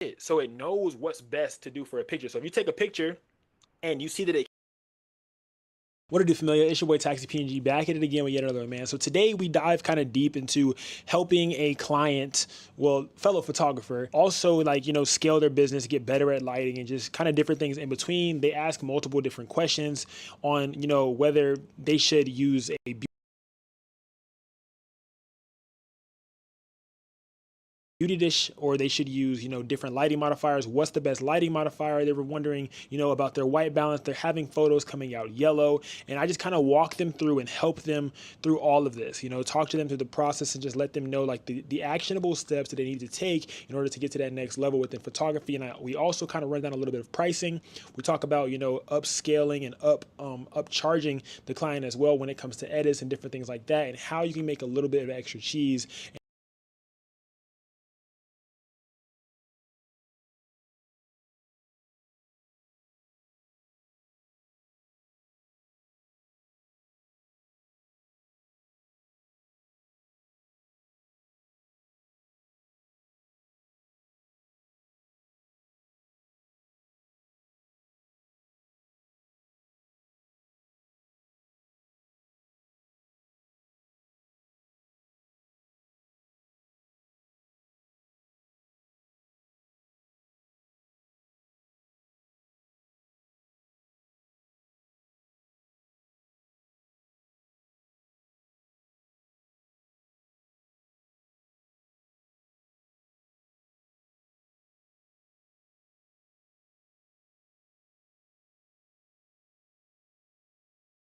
it, so it knows what's best to do for a picture. So if you take a picture and you see that it what to do, familiar? It's your boy Taxi PNG back at it again with yet another man. So today we dive kind of deep into helping a client, well, fellow photographer, also like, scale their business, get better at lighting and just kind of different things in between. They ask multiple different questions on, whether they should use a beauty dish or they should use different lighting modifiers. What's the best lighting modifier? They were wondering about their white balance. They're having photos coming out yellow, and I just kind of walk them through and help them through all of this, talk to them through the process and just let them know like the actionable steps that they need to take in order to get to that next level within photography. And we also kind of run down a little bit of pricing. We talk about upscaling and up charging the client as well when it comes to edits and different things like that, and how you can make a little bit of extra cheese.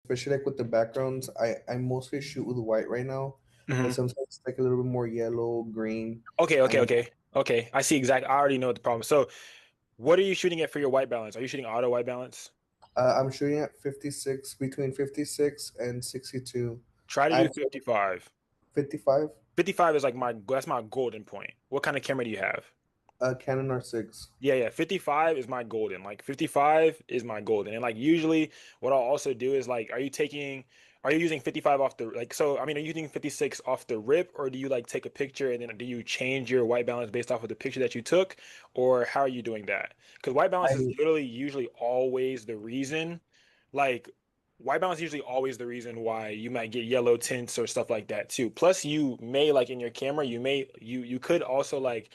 Especially like with the backgrounds. I mostly shoot with white right now, but Mhm. sometimes it's like a little bit more yellow, green, Okay, okay, and okay. Okay. I see exactly. I already know what the problem. So, what are you shooting at for your white balance? Are you shooting auto white balance? I'm shooting at 56, between 56 and 62. Try to I do 55. 55, 55 is like that's my golden point. What kind of camera do you have? Canon R6. Yeah, yeah. 55 is my golden. Like 55 is my golden. And like usually what I'll also do is like, are you using 55 off the like so I mean are you using 56 off the rip, or do you like take a picture and then do you change your white balance based off of the picture that you took, or how are you doing that? Because white balance is I literally usually always the reason, like white balance is usually always the reason why you might get yellow tints or stuff like that too. Plus you may like in your camera, you could also like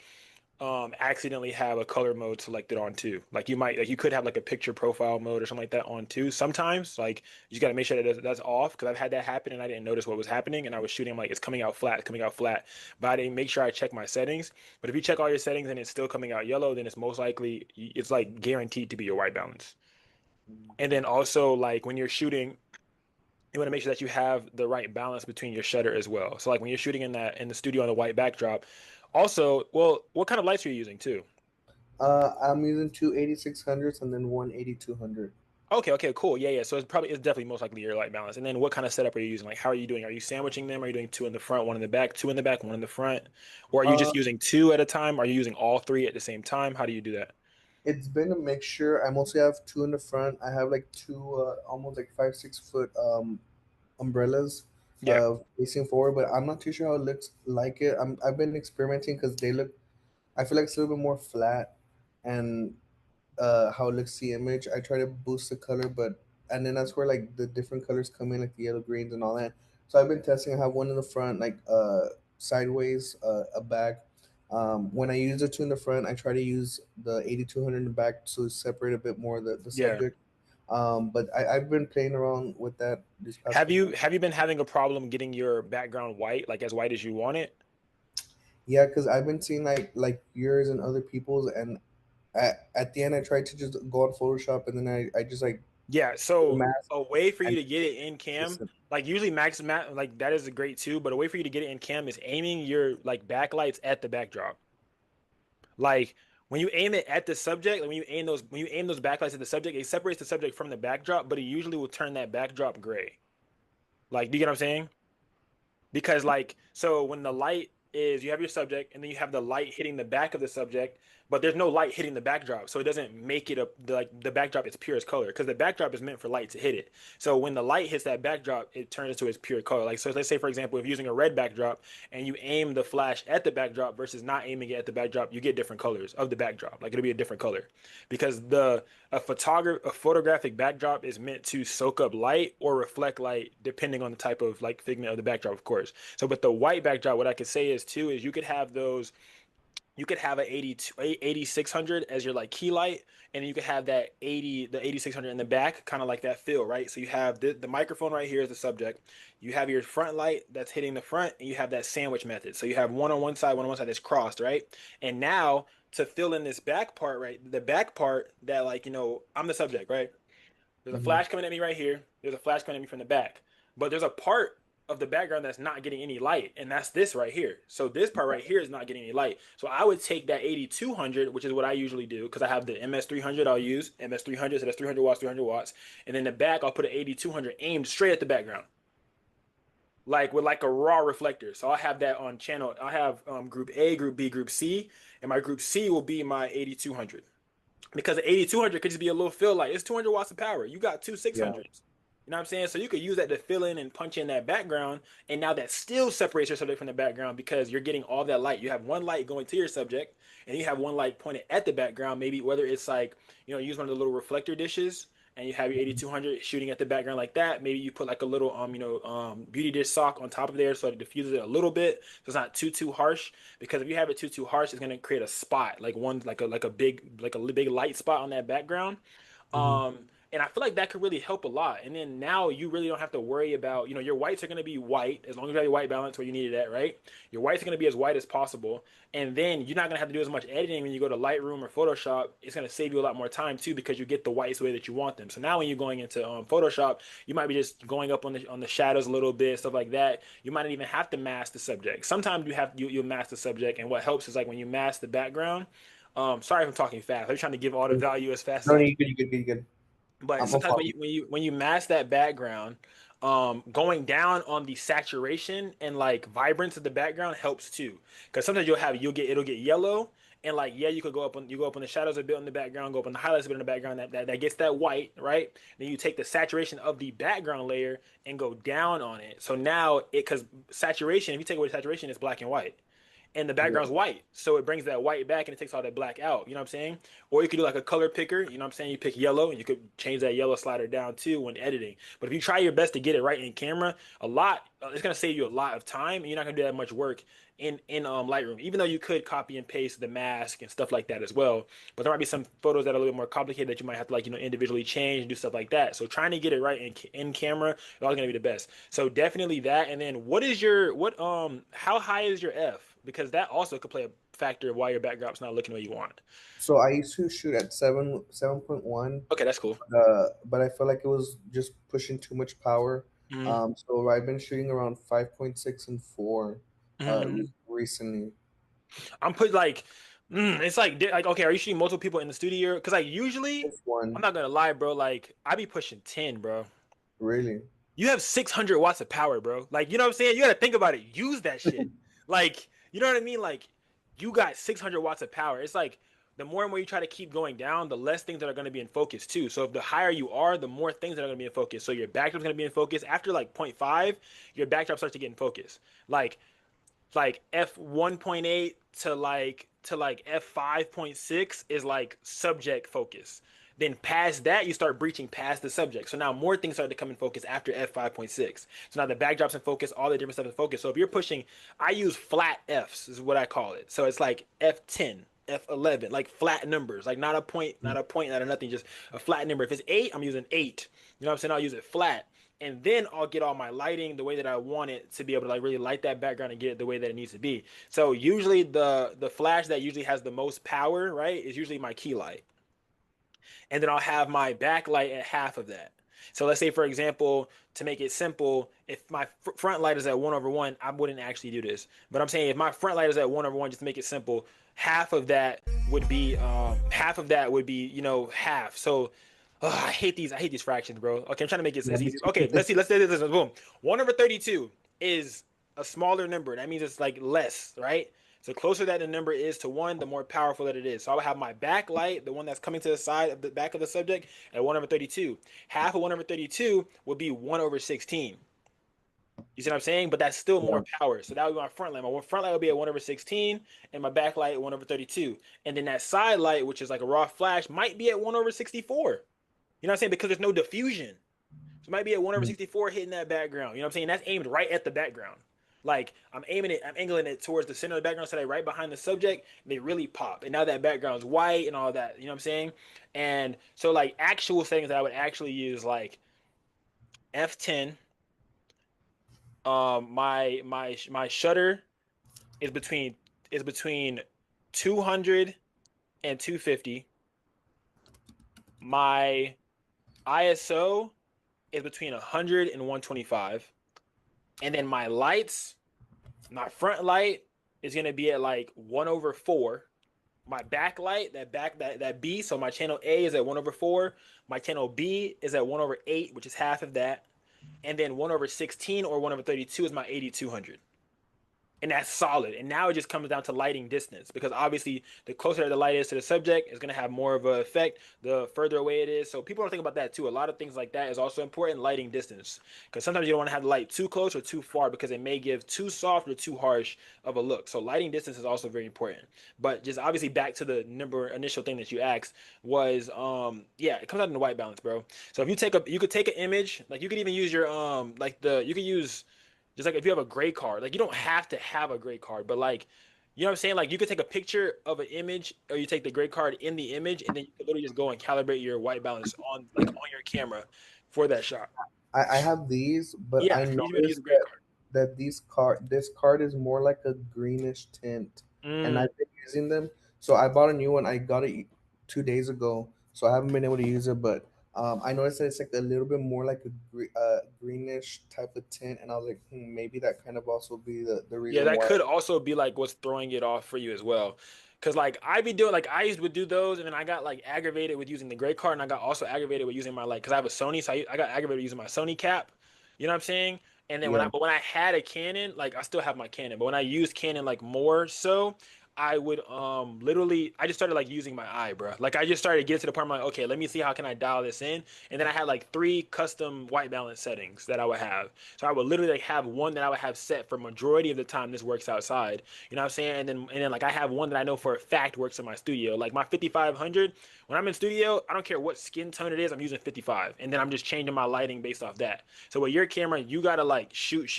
accidentally have a color mode selected on too. Like you could have like a picture profile mode or something like that on too. Sometimes like you got to make sure that that's off, because I've had that happen and I didn't notice what was happening and I was shooting, I'm like it's coming out flat, it's coming out flat, but I didn't make sure I checked my settings. But if you check all your settings and it's still coming out yellow, then it's most likely it's like guaranteed to be your white balance. And then also like when you're shooting, you want to make sure that you have the right balance between your shutter as well. So like when you're shooting in the studio on the white backdrop, also, well, what kind of lights are you using too? I'm using two 8600s and then one 8200. Okay, okay, cool. Yeah, yeah. So it's definitely most likely your light balance. And then what kind of setup are you using? Like how are you doing? Are you sandwiching them? Are you doing two in the front, one in the back, two in the back, one in the front? Or are you Uh, just using two at a time? Are you using all three at the same time? How do you do that? it's been a mixture. I mostly have two in the front. I have like two almost like 5 6 foot umbrellas Yeah. facing forward, but I'm not too sure how it looks like it. I've been experimenting because they look. I feel like it's a little bit more flat, and how it looks the image. I try to boost the color, but and then that's where like the different colors come in, like the yellow, greens, and all that. So I've been testing. I have one in the front, like sideways, a back. When I use the two in the front, I try to use the 8200 in the back to separate a bit more the Yeah. subject. But I've been playing around with that these past Have couple. you been having a problem getting your background white, like as white as you want it? Yeah, because I've been seeing like yours and other people's, and at the end I tried to just go on Photoshop, and then I just like Yeah, put a so mask a way for you and to get it in cam, listen. like usually like that is a great too, but a way for you to get it in cam is aiming your like backlights at the backdrop. Like when you aim it at the subject, like when you aim those backlights at the subject, it separates the subject from the backdrop, but it usually will turn that backdrop gray. Like, do you get what I'm saying? Because like so when the light is, you have your subject and then you have the light hitting the back of the subject, but there's no light hitting the backdrop, so it doesn't make it like the backdrop is pure as color because the backdrop is meant for light to hit it. So when the light hits that backdrop, it turns into its pure color. Like so, let's say for example, if you're using a red backdrop and you aim the flash at the backdrop versus not aiming it at the backdrop, you get different colors of the backdrop. Like it'll be a different color because a photographic backdrop is meant to soak up light or reflect light depending on the type of like figment of the backdrop, of course. So with the white backdrop, what I could say is too is you could have those you could have an 8600 as your like key light, and you could have that 8600 in the back, kind of like that feel, right? So you have the microphone right here is the subject. You have your front light that's hitting the front, and you have that sandwich method. So you have one on one side, one on one side that's crossed, right? And now to fill in this back part, right? The back part that like, I'm the subject, right? There's a Hmm. flash coming at me right here. There's a flash coming at me from the back. But there's a part of the background that's not getting any light, and that's this right here. So this part right here is not getting any light. So I would take that 8200, which is what I usually do, because I have the MS300 I'll use, MS300, so that's 300 watts, 300 watts. And then the back, I'll put an 8200 aimed straight at the background, like with like a raw reflector. So I have that on channel. I have group A, group B, group C, and my group C will be my 8200 because the 8200 could just be a little fill light. It's 200 watts of power. You got two Yeah. 600s. You know what I'm saying? So you could use that to fill in and punch in that background. And now that still separates your subject from the background because you're getting all that light. You have one light going to your subject and you have one light pointed at the background. Maybe whether it's like, use one of the little reflector dishes and you have your Mhm. 8200 shooting at the background like that. Maybe you put like a little, beauty dish sock on top of there so it diffuses it a little bit. So it's not too harsh because if you have it too harsh, it's going to create a spot like one, like a big light spot on that background. Mhm. And I feel like that could really help a lot. And then now you really don't have to worry about, your whites are going to be white as long as you have your white balance where you need it at, right? Your whites are going to be as white as possible. And then you're not going to have to do as much editing when you go to Lightroom or Photoshop. It's going to save you a lot more time too because you get the whites the way that you want them. So now when you're going into Photoshop, you might be just going up on the shadows a little bit, stuff like that. You might not even have to mask the subject. Sometimes you'll mask the subject, and what helps is like when you mask the background. Sorry if I'm talking fast. I'm trying to give all the value as fast as No, I no, can. you good, you good, you good. But I'm sometimes when following. you mask that background, going down on the saturation and like vibrance of the background helps too. Because sometimes it'll get yellow and like yeah, you go up on the shadows a bit in the background, go up on the highlights a bit in the background that gets that white, right? Then you take the saturation of the background layer and go down on it. So now because saturation, if you take away saturation, it's black and white and the Yeah. background's white. So it brings that white back and it takes all that black out. You know what I'm saying? Or you could do like a color picker. You know what I'm saying? You pick yellow and you could change that yellow slider down too when editing. But if you try your best to get it right in camera, it's gonna save you a lot of time and you're not gonna do that much work in Lightroom. Even though you could copy and paste the mask and stuff like that as well. But there might be some photos that are a little bit more complicated that you might have to like individually change and do stuff like that. So trying to get it right in camera is always gonna be the best. So definitely that. And then how high is your F? Because that also could play a factor of why your backdrop's not looking the way you want. So I used to shoot at 7.1, Okay, that's cool. but I felt like it was just pushing too much power. Mm-hmm. So I've been shooting around 5.6 and 4 Mm-hmm. recently. I'm put like, it's like okay, are you shooting multiple people in the studio? Because like usually, Just I'm one, not gonna lie, bro. Like I be pushing 10, bro. really. You have 600 watts of power, bro. Like, you know what I'm saying? You got to think about it. Use that shit. Like, you know what I mean? Like, you got 600 watts of power. It's like the more and more you try to keep going down, the less things that are going to be in focus too. So if the higher you are, the more things that are going to be in focus. So your backdrop's going to be in focus. After like point 0.5, your backdrop starts to get in focus. Like f1.8 to like f5.6 is like subject focus. Then past that, you start breaching past the subject. So now more things start to come in focus after f5.6. So now the backdrop's in focus, all the different stuff in focus. So if you're pushing, I use flat f's is what I call it. So it's like f10, f11, like flat numbers, like not a point, not a nothing, just a flat number. If it's 8, I'm using 8. You know what I'm saying? I'll use it flat and then I'll get all my lighting the way that I want it to be able to like really light that background and get it the way that it needs to be. So usually the flash that usually has the most power, right, is usually my key light. And then I'll have my backlight at half of that. So let's say, for example, to make it simple, if my front light is at 1/1, I wouldn't actually do this. But I'm saying if my front light is at 1/1, just to make it simple, half of that would be half. So I hate these fractions, bro. Okay, I'm trying to make it Yeah, as me easy. Okay, too. let's see. Let's say this. Boom. 1/32 is a smaller number. That means it's like less, right? So the closer that the number is to 1, the more powerful that it is. So I would have my backlight, the one that's coming to the side of the back of the subject, at 1 over 32. Half of 1 over 32 would be 1 over 16. You see what I'm saying? But that's still more Yeah. power. So that would be my front light. My front light would be at 1 over 16, and my backlight at 1 over 32. And then that side light, which is like a raw flash, might be at 1 over 64. You know what I'm saying? Because there's no diffusion. So it might be at 1 over Mm. 64 hitting that background. You know what I'm saying? That's aimed right at the background. Like I'm angling it towards the center of the background so that right behind the subject, they really pop. And now that background's white and all that. You know what I'm saying? And so like actual settings that I would actually use like F10. My shutter is between 200 and 250. My ISO is between 100 and 125. And then my lights, my front light is gonna be at like 1 over 4. My backlight, that B, so my channel A is at 1 over 4. My channel B is at 1 over 8, which is half of that. And then 1 over 16 or 1 over 32 is my 8200. And that's solid. And now it just comes down to lighting distance because obviously the closer the light is to the subject is going to have more of an effect the further away it is. So people don't think about that too. A lot of things like that is also important. Lighting distance, because sometimes you don't want to have the light too close or too far because it may give too soft or too harsh of a look. So lighting distance is also very important. But just obviously back to the number initial thing that you asked was yeah, it comes out in the white balance, bro. So if you could take an image, like you could even use your you could use just like if you have a gray card, like you don't have to have a gray card, but like, you know what I'm saying? Like you could take a picture of an image or you take the gray card in the image and then you could literally just go and calibrate your white balance on your camera for that shot. I have these, but Yeah, I you better use a noticed gray card. that this card is more like a greenish tint, and Mm. I've been using them. So I bought a new one. I got it 2 days ago, so I haven't been able to use it. But I noticed that it's like a little bit more like a greenish type of tint, and I was like, maybe that kind of also be the Yeah, reason that why. could also be like what's throwing it off for you as well. Cause like I be doing like I used to do those and then I got like aggravated with using the gray card and I got also aggravated with using my like because I have a Sony, so I got aggravated using my Sony cap. You know what I'm saying? And then Yeah, when I had a Canon, like I still have my Canon, but when I used Canon like more so, I would literally I just started like using my eye, bro. Like I just started getting to the point where I'm like, okay, let me see how can I dial this in. And then I had like 3 custom white balance settings that I would have. So I would literally like have one that I would have set for majority of the time this works outside. You know what I'm saying? And then like I have one that I know for a fact works in my studio. Like my 5500, when I'm in studio, I don't care what skin tone it is, I'm using 55. And then I'm just changing my lighting based off that. So with your camera, you gotta like shoot,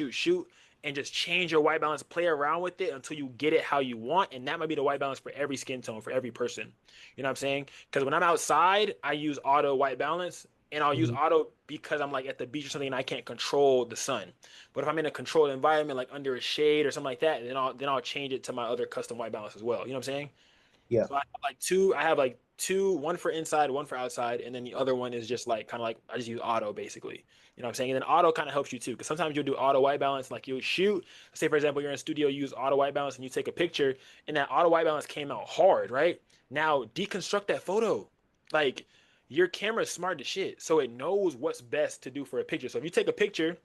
and just change your white balance, play around with it until you get it how you want. And that might be the white balance for every skin tone, for every person. You know what I'm saying? Because when I'm outside, I use auto white balance and I'll use mhm, auto because I'm like at the beach or something and I can't control the sun. But if I'm in a controlled environment, like under a shade or something like that, then I'll change it to my other custom white balance as well. You know what I'm saying? yeah, So I have like two. I have like two, one for inside, one for outside, and then the other one is just like kind of like I just use auto basically. You know what I'm saying? And then auto kind of helps you too, because sometimes you'll do auto white balance, like you'll shoot. Say for example, you're in a studio, you use auto white balance, and you take a picture, and that auto white balance came out hard, right? Now deconstruct that photo. Like your camera is smart as shit, so it knows what's best to do for a picture. So if you take a picture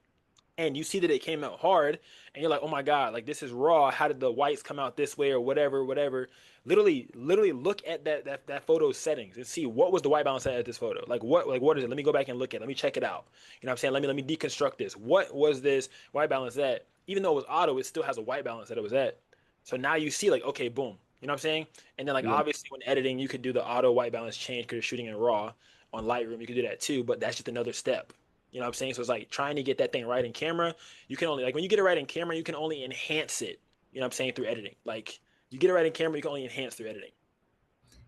and you see that it came out hard and you're like, oh my god, like this is raw, how did the whites come out this way or whatever. Literally look at that photo settings and see what was the white balance at this photo, what is it, let me go back and look at it. Let me check it out. You know what I'm saying? Let me deconstruct this. What was this white balance at? Even though it was auto, it still has a white balance that it was at. So now you see like, okay, boom. You know what I'm saying? And then like yeah, obviously when editing you could do the auto white balance change because you're shooting in raw. On Lightroom you could do that too, but that's just another step. You know what I'm saying? So it's like trying to get that thing right in camera. You can only like when you get it right in camera, you can only enhance it. You know what I'm saying? Through editing. Like you get it right in camera, you can only enhance through editing.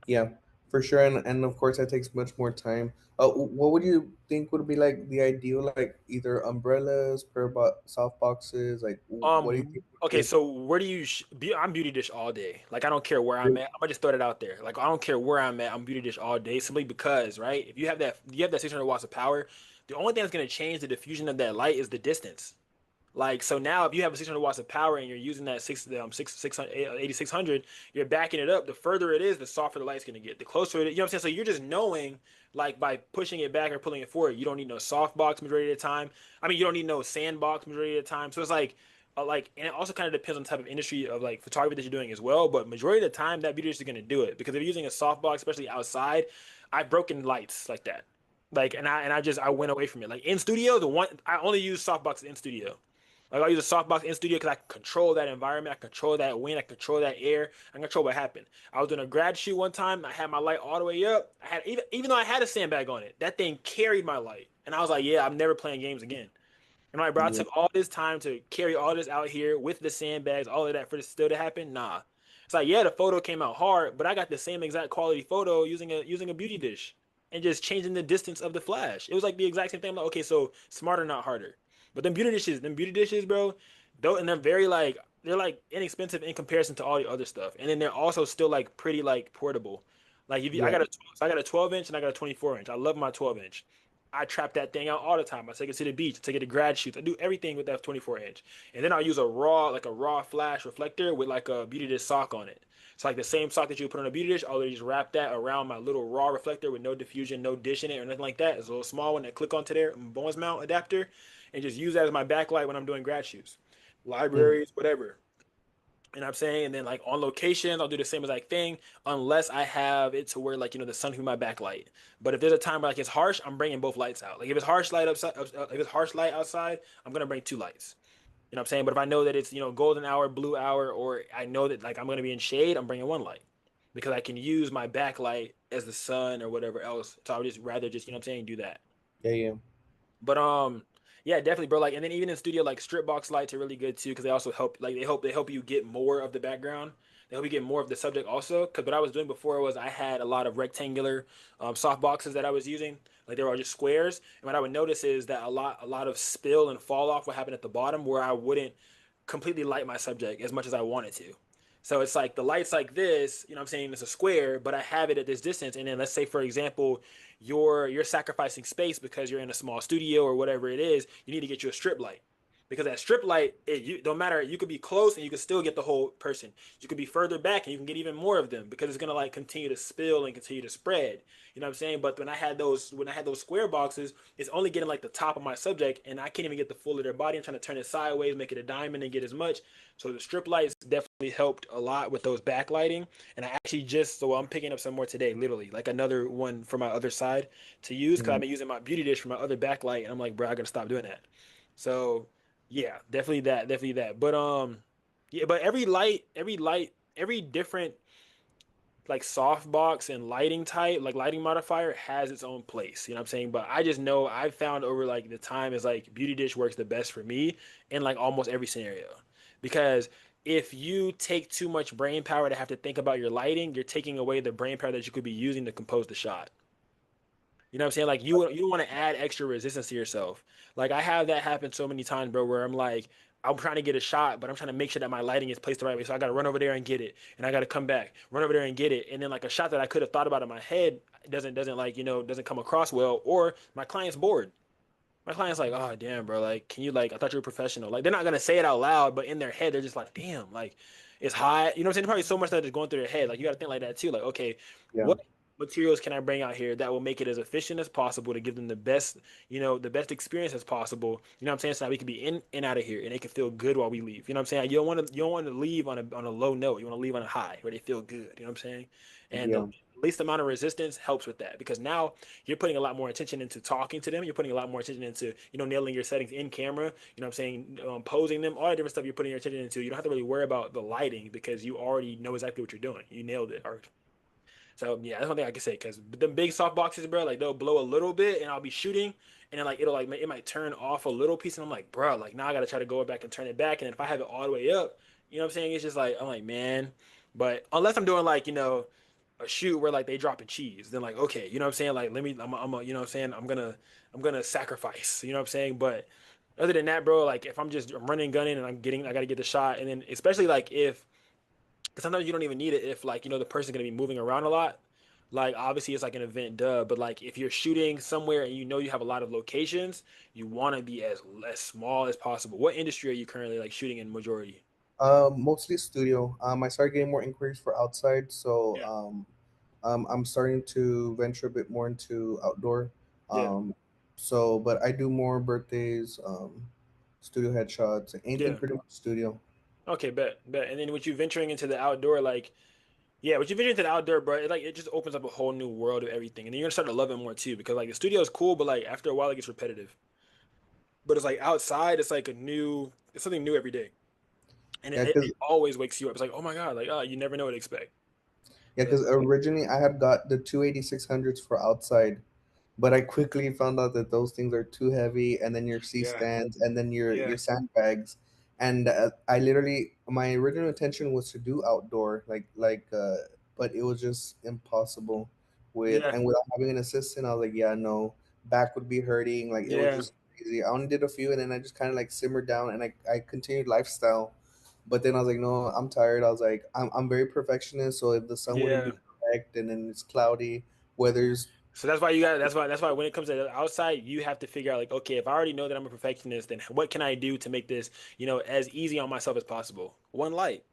yeah, for sure. And of course, that takes much more time. What would you think would be like the ideal, like either umbrellas, soft boxes? Like, what do you think would be Okay, a so where do you be? I'm beauty dish all day. Like I don't care where I'm good? at. I'm gonna just throw that out there. Like I don't care where I'm at. I'm beauty dish all day simply because, right? If you have that 600 watts of power, the only thing that's gonna change the diffusion of that light is the distance. Like so now, if you have a 600 watts of power and you're using that 8600, you're backing it up. The further it is, the softer the light's gonna get. The closer it is, you know what I'm saying? So you're just knowing, like by pushing it back or pulling it forward, you don't need no soft box majority of the time. I mean, you don't need no sandbox majority of the time. So it's like like, and it also kind of depends on the type of industry of like photography that you're doing as well. But majority of the time, that beauty dish is going to do it because if you're using a softbox, especially outside, I've broken lights like that. Like, and I went away from it. Like in studio, the one I only use softboxes in studio. Like I use a softbox in studio because I can control that environment, I control that wind, I control that air, I control what happened. I was doing a grad shoot one time. I had my light all the way up. I had even though I had a sandbag on it, that thing carried my light, and I was like, yeah, I'm never playing games again. And I'm like, bro, I Yeah. took all this time to carry all this out here with the sandbags, all of that for this still to happen. Nah, it's like, yeah, the photo came out hard, but I got the same exact quality photo using a beauty dish and just changing the distance of the flash. It was like the exact same thing. I'm like, okay, so smarter, not harder. But them beauty dishes, bro, though, and they're very like they're like inexpensive in comparison to all the other stuff, and then they're also still like pretty like portable. Like if you, Yeah. I got a 12 inch and I got a 24 inch. I love my 12 inch. I trap that thing out all the time. I take it to the beach, I take it to grad shoots. I do everything with that 24 inch. And then I'll use like a raw flash reflector with like a beauty dish sock on it. It's like the same sock that you put on a beauty dish. I'll just wrap that around my little raw reflector with no diffusion, no dish in it or nothing like that. It's a little small one that click onto there, Bones mount adapter, and just use that as my backlight when I'm doing grad shoots, Mm. libraries, whatever. You know what I'm saying? And then like on location, I'll do the same exact thing unless I have it to where like the sun can be my backlight. But if there's a time where like it's harsh, I'm bringing both lights out. Like if it's harsh light outside, if it's harsh light outside, I'm gonna bring two lights. You know what I'm saying? But if I know that it's golden hour, blue hour, or I know that like I'm gonna be in shade, I'm bringing one light because I can use my backlight as the sun or whatever else. So I would just rather just what I'm saying do that. Yeah. Yeah. But yeah, definitely, bro. Like, and then even in studio, like strip box lights are really good too because they also help. Like, they help you get more of the background. They help you get more of the subject also. Because what I was doing before was I had a lot of rectangular soft boxes that I was using. Like they were all just squares. And what I would notice is that a lot of spill and fall off would happen at the bottom where I wouldn't completely light my subject as much as I wanted to. So it's like the light's like this, I'm saying it's a square, but I have it at this distance. And then let's say, for example, you're sacrificing space because you're in a small studio or whatever it is, you need to get you a strip light. Because that strip light, you don't matter, you could be close and you can still get the whole person. You could be further back and you can get even more of them because it's gonna like continue to spill and continue to spread. You know what I'm saying? But when I had those square boxes, it's only getting like the top of my subject and I can't even get the full of their body. I'm trying to turn it sideways, make it a diamond and get as much. So the strip lights definitely helped a lot with those backlighting. And I actually I'm picking up some more today, literally, like another one for my other side to use because I've Mm. been using my beauty dish for my other backlight, and I'm like, bro, I gotta stop doing that. So yeah, definitely that. But yeah, but every different like softbox and lighting type, like lighting modifier has its own place. You know what I'm saying? But I just know I've found over like the time is like Beauty Dish works the best for me in like almost every scenario. Because if you take too much brain power to have to think about your lighting, you're taking away the brain power that you could be using to compose the shot. You know what I'm saying? Like you don't want to add extra resistance to yourself. Like I have that happen so many times, bro, where I'm like, I'm trying to get a shot, but I'm trying to make sure that my lighting is placed the right way. So I gotta run over there and get it, and I gotta come back, run over there and get it, and then like a shot that I could have thought about in my head doesn't like doesn't come across well, or my client's bored. My client's like, oh damn, bro, like can you like I thought you were professional. Like they're not gonna say it out loud, but in their head they're just like, damn, like it's hot. You know what I'm saying? There's probably so much that is going through their head. Like you gotta think like that too. Like, okay, Yeah. what materials can I bring out here that will make it as efficient as possible to give them the best, the best experience as possible. You know what I'm saying? So that we can be in and out of here and they can feel good while we leave. You know what I'm saying? You don't want to leave on a low note. You want to leave on a high where they feel good. You know what I'm saying? And the Yeah. least amount of resistance helps with that because now you're putting a lot more attention into talking to them. You're putting a lot more attention into, nailing your settings in camera. You know what I'm saying? Posing them, all the different stuff you're putting your attention into. You don't have to really worry about the lighting because you already know exactly what you're doing. You nailed it. Or so yeah, that's one thing I can say. Because the big soft boxes, bro, like they'll blow a little bit, and I'll be shooting, and then like it might turn off a little piece, and I'm like, bro, like now I gotta try to go back and turn it back, and if I have it all the way up, you know what I'm saying? It's just like I'm like, man. But unless I'm doing like a shoot where like they dropping cheese, then like okay, you know what I'm saying? Like let me, you know what I'm saying? I'm gonna sacrifice, you know what I'm saying? But other than that, bro, like if I'm running gunning and I gotta get the shot, and then especially like if because sometimes you don't even need it if like the person's gonna be moving around a lot. Like obviously it's like an event, duh. But like if you're shooting somewhere and you have a lot of locations, you want to be as small as possible. What industry are you currently like shooting in majority? Mostly studio. I started getting more inquiries for outside, so Yeah, I'm starting to venture a bit more into outdoor. yeah, Um, so, but I do more birthdays. studio headshots, anything Yeah. pretty much studio. Okay, bet. And then with you venturing into the outdoor, like, yeah, with you venturing into the outdoor, bro, it just opens up a whole new world of everything. And then you're gonna start to love it more too, because like the studio is cool, but like after a while it gets repetitive. But it's like outside, it's like it's something new every day. And Yeah, it always wakes you up. It's like, oh my God, like, you never know what to expect. But because originally I had got the 28600s for outside, but I quickly found out that those things are too heavy, and then your C yeah, stands, and then your yeah, sandbags, and I literally my original intention was to do outdoor, but it was just impossible yeah, without having an assistant. I was like, yeah, no, back would be hurting, like it was yeah, just crazy. I only did a few, and then I just kind of like simmered down, and I continued lifestyle. But then I was like, no, I'm tired. I was like, I'm very perfectionist, so if the sun wouldn't be yeah. perfect, and then it's cloudy, weather's So that's why when it comes to the outside, you have to figure out like, okay, if I already know that I'm a perfectionist, then what can I do to make this, as easy on myself as possible? One light.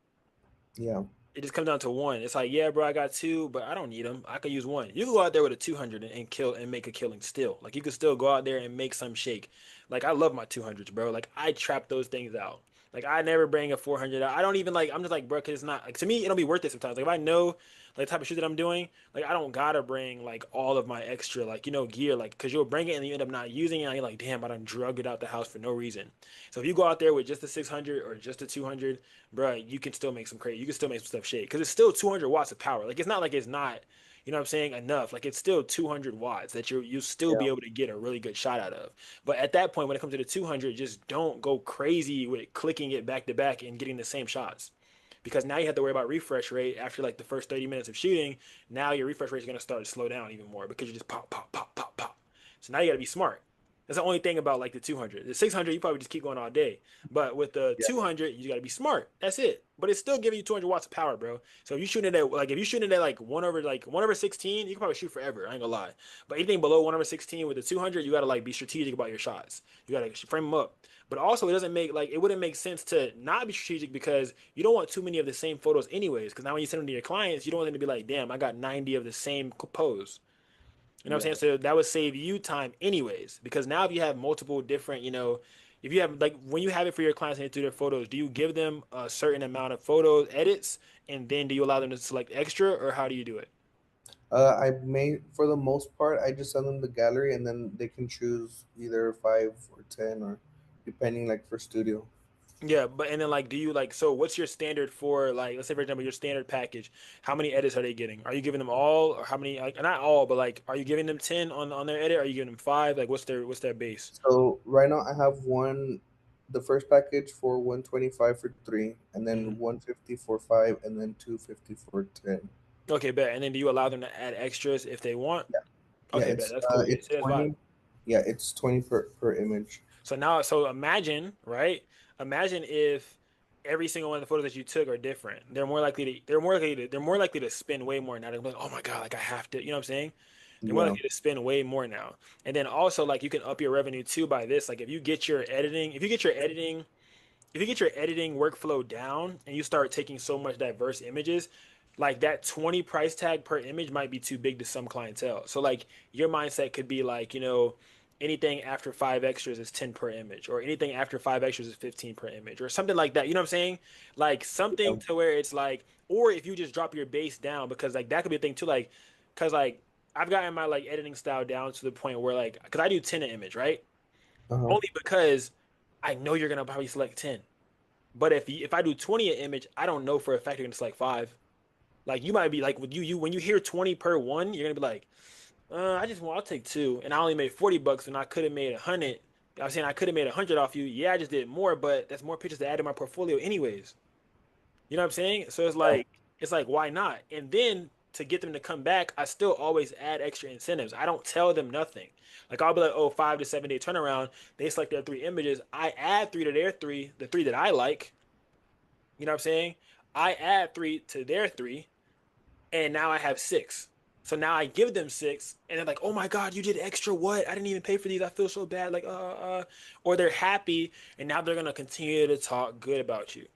yeah. It just comes down to one. It's like, yeah, bro, I got two, but I don't need them. I could use one. You can go out there with a 200 and kill and make a killing still. Like you could still go out there and make some shake. Like I love my 200s, bro. Like I trap those things out. Like I never bring a 400 out. I don't even like. I'm just like, bro, because it's not like to me. It'll be worth it sometimes. Like if I know like the type of shoot that I'm doing, like I don't gotta bring like all of my extra like gear. Like because you'll bring it and you end up not using it. And you're like, damn, I done drug it out the house for no reason. So if you go out there with just a 600 or just a 200, bro, you can still make some crazy. You can still make some stuff shake because it's still 200 watts of power. Like it's not like it's not, you know what I'm saying, enough. Like it's still 200 watts that you still be Yeah. able to get a really good shot out of. But at that point, when it comes to the 200, just don't go crazy with clicking it back to back and getting the same shots. Because now you have to worry about refresh rate after like the first 30 minutes of shooting. Now your refresh rate is going to start to slow down even more because you just pop, pop, pop, pop, pop. So now you got to be smart. That's the only thing about like the 200. The 600, you probably just keep going all day. But with the Yeah. 200, you got to be smart. That's it. But it's still giving you 200 watts of power, bro. So if you shooting it at like if you shooting it at like 1/16, you can probably shoot forever. I ain't gonna lie. But anything below 1/16 with the 200, you got to like be strategic about your shots. You got to frame them up. But also, it wouldn't make sense to not be strategic because you don't want too many of the same photos anyways. Because now when you send them to your clients, you don't want them to be like, damn, I got 90 of the same pose. You know what I'm Yeah. saying? So that would save you time anyways. Because now if you have multiple different, if you have like when you have it for your clients and they do their photos, do you give them a certain amount of photo edits and then do you allow them to select extra or how do you do it? I may, for the most part, I just send them the gallery, and then they can choose either 5 or 10, or depending, like for studio. Yeah, but and then like do you like so what's your standard for like let's say for example your standard package, how many edits are they getting? Are you giving them all or how many like not all, but like are you giving them 10 on their edit? Are you giving them 5? Like what's their base? So right now I have the first package for 125 for three, and then Mhm. 150 for five, and then 250 for 10. Okay, bet. And then do you allow them to add extras if they want? Yeah. Yeah. Okay, bet. That's cool. Yeah, It's say that's vibe. 20. Yeah, it's 20 per image. So imagine, right? Imagine if every single one of the photos that you took are different. They're more likely to spend way more now. They're like, oh my God, like I have to, you know what I'm saying? They're more Yeah. likely to spend way more now. And then also like you can up your revenue too by this. Like if you get your editing workflow down and you start taking so much diverse images, like that 20 price tag per image might be too big to some clientele. So like your mindset could be like, anything after five extras is 10 per image, or anything after five extras is 15 per image, or something like that. You know what I'm saying? Like something Yeah. to where it's like, or if you just drop your base down, because like that could be a thing too, like, because like I've gotten my like editing style down to the point where like, because I do 10 an image, right? Uh-huh. Only because I know you're gonna probably select 10. But if I do 20 an image, I don't know for a fact you're gonna select five. Like you might be like with you when you hear 20 per one, you're gonna be like, I'll take two, and I only made $40 and I could have made 100. I was saying I could have made 100 off you. Yeah, I just did more, but that's more pictures to add to my portfolio anyways. You know what I'm saying? So it's like why not? And then to get them to come back, I still always add extra incentives. I don't tell them nothing. Like I'll be like, oh, 5 to 7 day turnaround. They select their three images. I add three to their three, the three that I like. You know what I'm saying? I add three to their three, and now I have six. So now I give them six, and they're like, "Oh my God, you did extra what? I didn't even pay for these. I feel so bad." Or they're happy, and now they're gonna continue to talk good about you.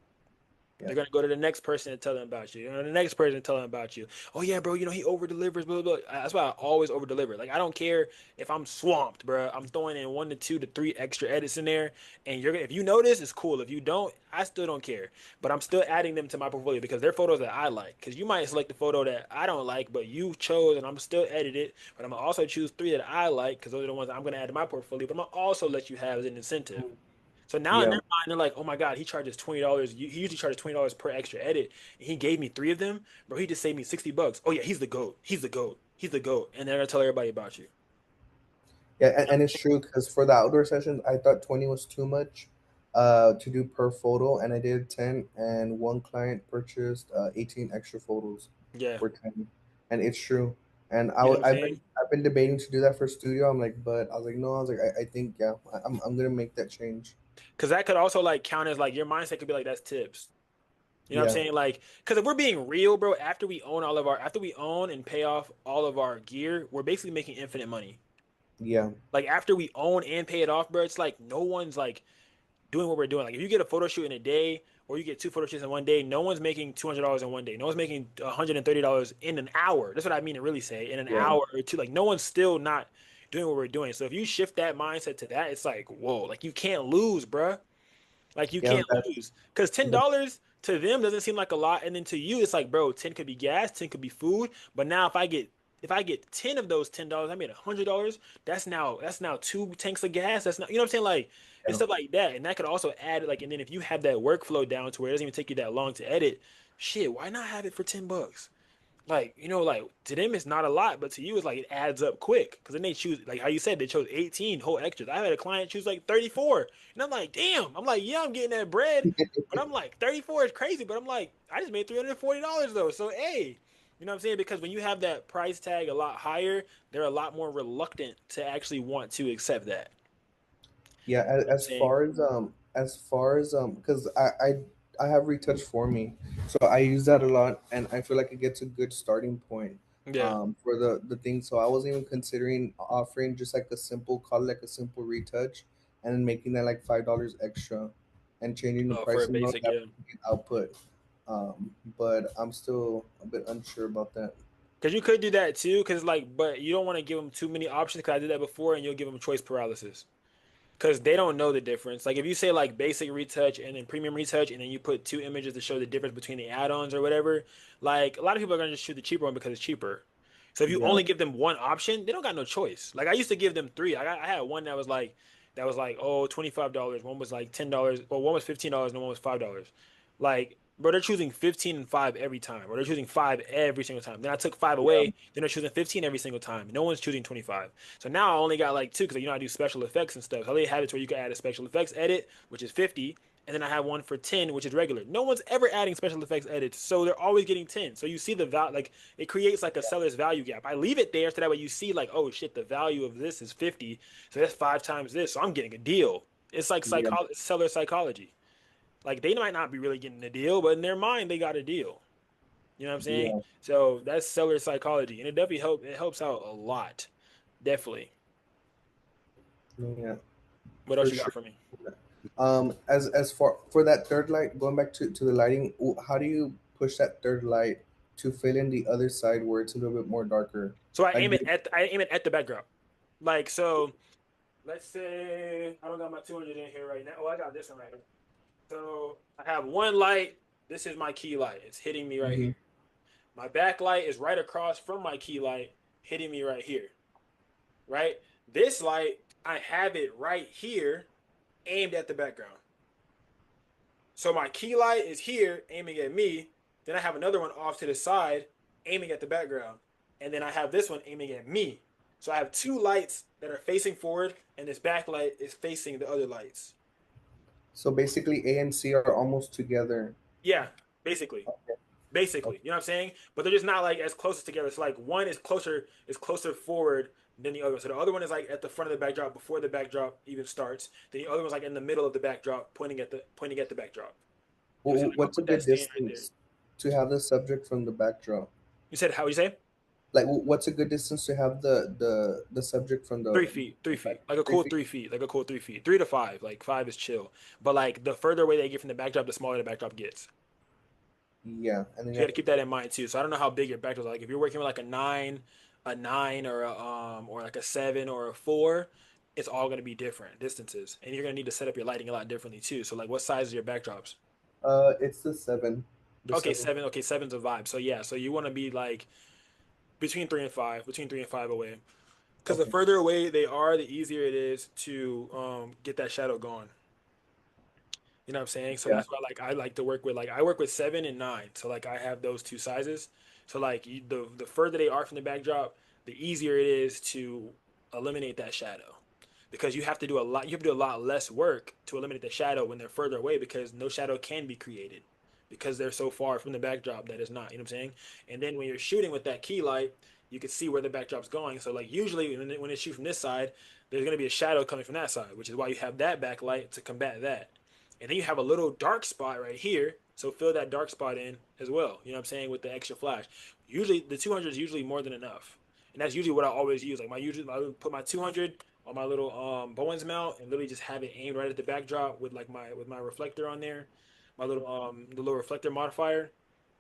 They're Yeah. gonna go to the next person and tell them about you. The next person and tell them about you. Oh yeah, bro, he over delivers, blah, blah, blah. That's why I always over deliver. Like I don't care if I'm swamped, bro. I'm throwing in 1 to 2 to 3 extra edits in there, and if you notice, it's cool. If you don't, I still don't care. But I'm still adding them to my portfolio because they're photos that I like. Because you might select a photo that I don't like, but you chose, and I'm still edit it. But I'm gonna also choose 3 that I like because those are the ones I'm gonna add to my portfolio. But I'm gonna also let you have as an incentive. Mm. So now in Yeah. their mind, they're like, "Oh my God, he charges $20. He usually charges $20 per extra edit, and he gave me 3 of them, bro. He just saved me $60. Oh yeah, he's the goat. He's the goat. He's the goat." And they're gonna tell everybody about you. Yeah, and it's true because for the outdoor sessions, I thought 20 was too much to do per photo, and I did 10, and one client purchased 18 extra photos Yeah, for 10, and it's true. And you know what I'm I've saying? been debating to do that for studio. I'm like, but I was like, no, I was like, I think yeah, I'm gonna make that change. Because that could also like count as like your mindset could be like that's tips. You know what I'm Yeah, saying? Like, because if we're being real, bro, after we own and pay off all of our gear, we're basically making infinite money. yeah, Like after we own and pay it off, bro, it's like no one's like doing what we're doing. Like if you get a photo shoot in a day or you get 2 photo shoots in one day, no one's making $200 in one day. No one's making $130 in an hour. That's what I mean to really say. In an yeah, hour or two, like no one's still not doing what we're doing. So if you shift that mindset to that, it's like, whoa, like you can't lose, bruh. Like you yeah. can't lose. Because $10 to them doesn't seem like a lot. And then to you, it's like, bro, 10 could be gas, 10 could be food. But now if I get 10 of those $10, I made $100. That's now 2 tanks of gas. That's not, you know what I'm saying? Like it's Yeah. stuff like that. And that could also add like, and then if you have that workflow down to where it doesn't even take you that long to edit, shit, why not have it for $10? Like, like to them it's not a lot, but to you it's like it adds up quick. Because then they choose, like how you said, they chose 18 whole extras. I had a client choose like 34. And I'm like, damn. I'm like, yeah, I'm getting that bread. But I'm like, 34 is crazy. But I'm like, I just made $340 though. So hey, you know what I'm saying? Because when you have that price tag a lot higher, they're a lot more reluctant to actually want to accept that. Yeah, You know what I'm saying? as far as because I have retouch for me, so I use that a lot, and I feel like it gets a good starting point Yeah. for the thing. So I was even considering offering just like a simple, call it like a simple retouch, and then making that like $5 extra, and changing the For a pricing on basic, that yeah. output. But I'm still a bit unsure about that. Because you could do that too. Because like, but you don't want to give them too many options. Because I did that before, and you'll give them choice paralysis. Because they don't know the difference. Like if you say like basic retouch and then premium retouch, and then you put 2 images to show the difference between the add-ons or whatever, like a lot of people are gonna just choose the cheaper one because it's cheaper. So if you Yeah, only give them one option, they don't got no choice. Like I used to give them three. I had one that was like oh $25. One was like $10. Well, one was $15 and one was $5. Like, bro, they're choosing 15 and 5 every time, or they're choosing 5 every single time. Then I took 5 yeah, away, then they're choosing 15 every single time. No one's choosing 25. So now I only got like 2 because I do special effects and stuff. So they have it where you can add a special effects edit, which is 50, and then I have one for 10, which is regular. No one's ever adding special effects edits, so they're always getting 10. So you see the value, like it creates like a seller's value gap. I leave it there so that way you see like, oh shit, the value of this is 50, so that's 5 times this, so I'm getting a deal. It's like yeah, seller psychology. Like they might not be really getting a deal, but in their mind they got a deal. You know what I'm saying? yeah, So that's seller psychology, and it helps out a lot. Definitely. yeah, What else for you got sure. for me? As for that third light, going back to the lighting, how do you push that third light to fill in the other side where it's a little bit more darker? So I Like, aim it at the backdrop. Like so, let's say I don't got my 200 in here right now. Oh, I got this one right here. So I have one light. This is my key light. It's hitting me right hmm, here. My backlight is right across from my key light, hitting me right here. Right. This light, I have it right here, aimed at the background. So my key light is here aiming at me. Then I have another one off to the side aiming at the background. And then I have this one aiming at me. So I have 2 lights that are facing forward, and this backlight is facing the other lights. so basically A and C are almost together. Yeah, basically. Okay, Basically. okay. You know what I'm saying? But they're just not like as close together. So like one is closer forward than the other one. So the other one is like at the front of the backdrop before the backdrop even starts. Then the other one's like in the middle of the backdrop, pointing at the backdrop. You know what I'm saying? Like I'll What's a put that good stand right there. distance to have the subject from the backdrop? You said how you say? Like, what's a good distance to have the subject from 3 feet, three the back? feet, like a cool 3 feet. 3 feet, like a cool 3 feet, 3 to 5. Like 5 is chill, but like the further away they get from the backdrop, the smaller the backdrop gets. Yeah, and then So you you got have to to keep that in mind too. So I don't know how big your backdrops are. Like if you're working with like a nine or like a seven or a four, it's all gonna be different distances, and you're gonna need to set up your lighting a lot differently too. So like, what size are your backdrops? it's the seven, the Okay, seven. seven. Okay, seven's a vibe. So yeah, so you want to be like between three and five away. Because the Okay. further away they are, the easier it is to get that shadow gone. You know what I'm saying? So Yeah. that's why like I like to work with like I work with seven and nine. So like I have those two sizes. So like the further they are from the backdrop, the easier it is to eliminate that shadow. Because you have to do a lot less work to eliminate the shadow when they're further away because no shadow can be created because they're so far from the backdrop that is not, you know what I'm saying? And then when you're shooting with that key light, you can see where the backdrop's going. So like usually when they shoot from this side, there's going to be a shadow coming from that side, which is why you have that backlight to combat that. And then you have a little dark spot right here. So fill that dark spot in as well. You know what I'm saying? With the extra flash. Usually the 200 is usually more than enough. And that's usually what I always use. Like I would put my 200 on my little Bowens mount and literally just have it aimed right at the backdrop with like my reflector on there, my little the little reflector modifier.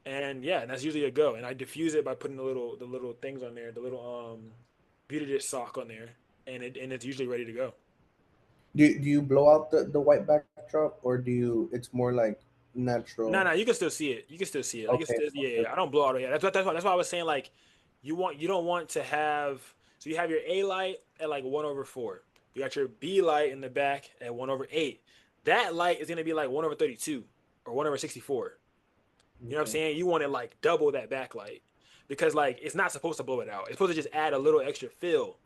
And yeah, and that's usually a go. And I diffuse it by putting the little things on there, the little beauty dish sock on there, and it's usually ready to go. Do you blow out the white backdrop, or do you? It's more like No, natural. no, you can still see it. You can still see it. Like it's Okay. still, yeah, Okay. yeah. I don't blow out. Yeah, that's why I was saying like you don't want to have so you have your A light at like 1/4. You got your B light in the back at 1/8. That light is gonna be like 1/32 or 1/64. You know what I'm Okay. saying? You want to like double that backlight because like it's not supposed to blow it out. It's supposed to just add a little extra fill.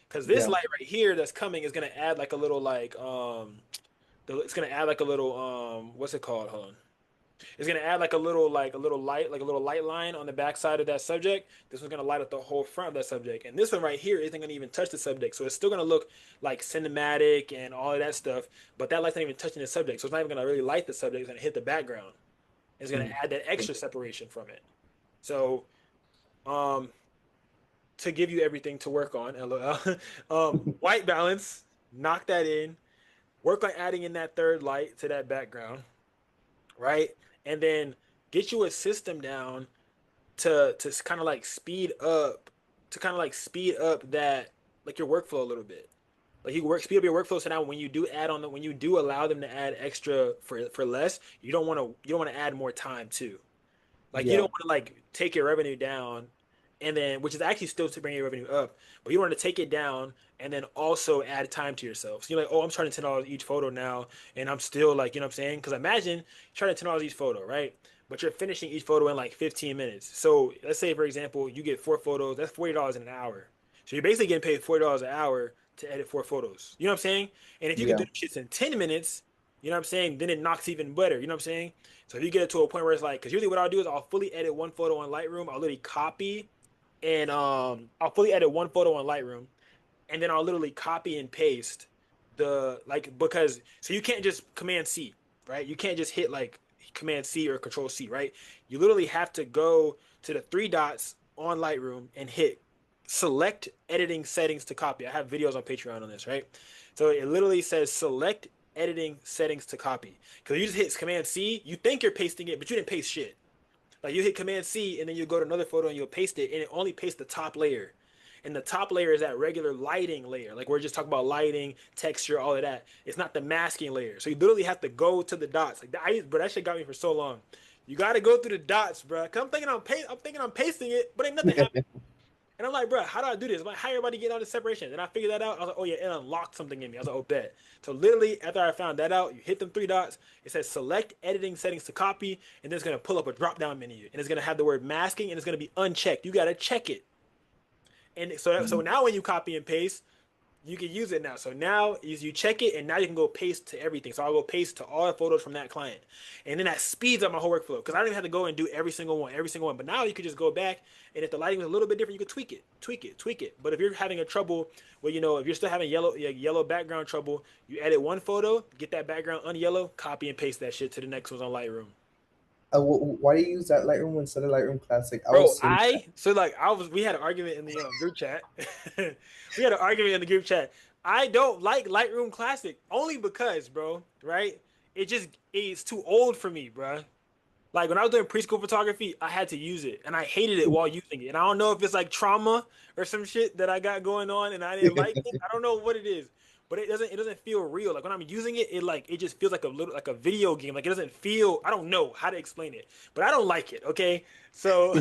Because this Yeah. light right here that's coming is gonna add like a little like it's gonna add like a little what's it called? Hold on. It's gonna add like a little light, like a little light line on the back side of that subject. This one's gonna light up the whole front of that subject. And this one right here isn't gonna even touch the subject. So it's still gonna look like cinematic and all of that stuff, but that light's not even touching the subject. So it's not even gonna really light the subject, it's gonna hit the background. It's gonna Mm. add that extra separation from it. So um to give you everything to work on, LOL. White balance, knock that in, work on adding in that third light to that background, right? And then get you a system down to kind of like speed up that like your workflow a little bit. Like you work speed up your workflow so now when you do add on the when you do allow them to add extra for less, you don't want to add more time too. Like you don't Yeah. want to like take your revenue down and then which is actually still to bring your revenue up, but you want to take it down and then also add time to yourself. So you're like, oh, I'm charging $10 each photo now, and I'm still like, you know what I'm saying? Because imagine you're charging $10 each photo, right? But you're finishing each photo in like 15 minutes. So let's say, for example, you get four photos, that's $40 in an hour. So you're basically getting paid $40 an hour to edit four photos. You know what I'm saying? And if you can do Yeah. the shits in 10 minutes, you know what I'm saying? Then it knocks even better. You know what I'm saying? So if you get it to a point where it's like, because usually what I'll do is I'll fully edit one photo on Lightroom. I'll literally copy and I'll fully edit one photo on Lightroom, and then I'll literally copy and paste the like because so you can't just Command C, right? You can't just hit like Command C or Control C, right? You literally have to go to the three dots on Lightroom and hit select editing settings to copy. I have videos on Patreon on this, right? So it literally says select editing settings to copy. Because you just hit Command C, you think you're pasting it, but you didn't paste shit. Like you hit Command C and then you go to another photo and you'll paste it, and it only pastes the top layer. And the top layer is that regular lighting layer. Like we're just talking about lighting, texture, all of that. It's not the masking layer. So you literally have to go to the dots. Like bro, that shit got me for so long. You got to go through the dots, bro. Cause I'm thinking I'm pasting it, but ain't nothing happening. And I'm like, bro, how do I do this? I'm like, how everybody get all the separation? And I figured that out. I was like, oh yeah, it unlocked something in me. I was like, oh bet. So literally, after I found that out, you hit them three dots. It says select editing settings to copy, and then it's gonna pull up a drop down menu, and it's gonna have the word masking, and it's gonna be unchecked. You gotta check it. And so now when you copy and paste, you can use it now. So now is you check it, and now you can go paste to everything. So I'll go paste to all the photos from that client, and then that speeds up my whole workflow because I don't even have to go and do every single one. But now you could just go back, and if the lighting is a little bit different, you could tweak it, tweak it, tweak it. But if you're having a trouble, well, if you're still having yellow background trouble, you edit one photo, get that background unyellow, copy and paste that shit to the next ones on Lightroom. Why do you use that Lightroom instead of Lightroom Classic? I Bro, was saying that. we had an argument in the group chat. We had an argument in the group chat. I don't like Lightroom Classic only because, bro, right? It's too old for me, bro. Like when I was doing preschool photography, I had to use it and I hated it while using it. And I don't know if it's like trauma or some shit that I got going on and I didn't like it. I don't know what it is. But it doesn't feel real. Like when I'm using it, it just feels like a little like a video game. Like it doesn't feel I don't know how to explain it. But I don't like it, okay? So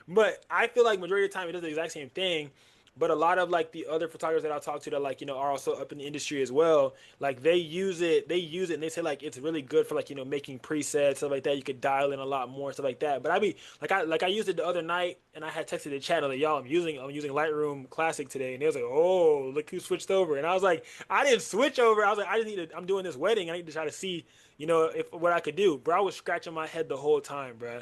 but I feel like majority of the time it does the exact same thing. But a lot of like the other photographers that I talk to that like, are also up in the industry as well, like they use it and they say like it's really good for like, making presets, stuff like that. You could dial in a lot more, stuff like that. But I used it the other night and I had texted the channel like, y'all, I'm using Lightroom Classic today. And they was like, oh, look who switched over. And I was like, I didn't switch over. I was like, I just need to, I'm doing this wedding. I need to try to see, if what I could do. Bro, I was scratching my head the whole time, bro.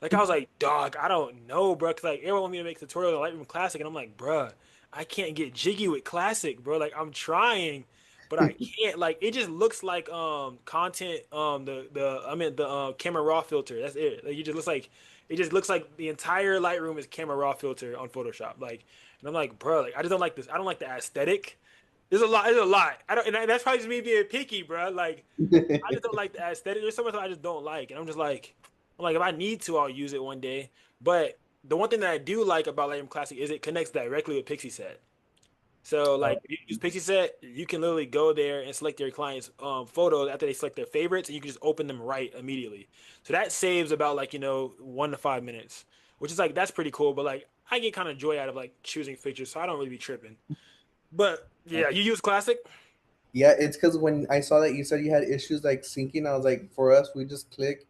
Like I was like, dog, I don't know, bro. Cause like everyone want me to make tutorials on Lightroom Classic, and I'm like, bruh, I can't get jiggy with Classic, bro. Like I'm trying, but I can't. Like it just looks like content the I mean the camera raw filter. That's it. Like it just looks like the entire Lightroom is camera raw filter on Photoshop. Like, and I'm like, bro, like I just don't like this. I don't like the aesthetic. There's a lot. There's a lot. I don't, and that's probably just me being picky, bro. Like I just don't like the aesthetic. There's so much I just don't like, and I'm like, if I need to, I'll use it one day. But the one thing that I do like about Lightroom Classic is it connects directly with Pixieset. So Oh, like if you use Pixieset, you can literally go there and select your client's photos after they select their favorites, and you can just open them right immediately. So that saves about like 1 to 5 minutes, which is like that's pretty cool. But like I get kind of joy out of like choosing pictures, so I don't really be tripping. But yeah, you use Classic. yeah, it's because when I saw that you said you had issues like syncing, I was like, for us, we just click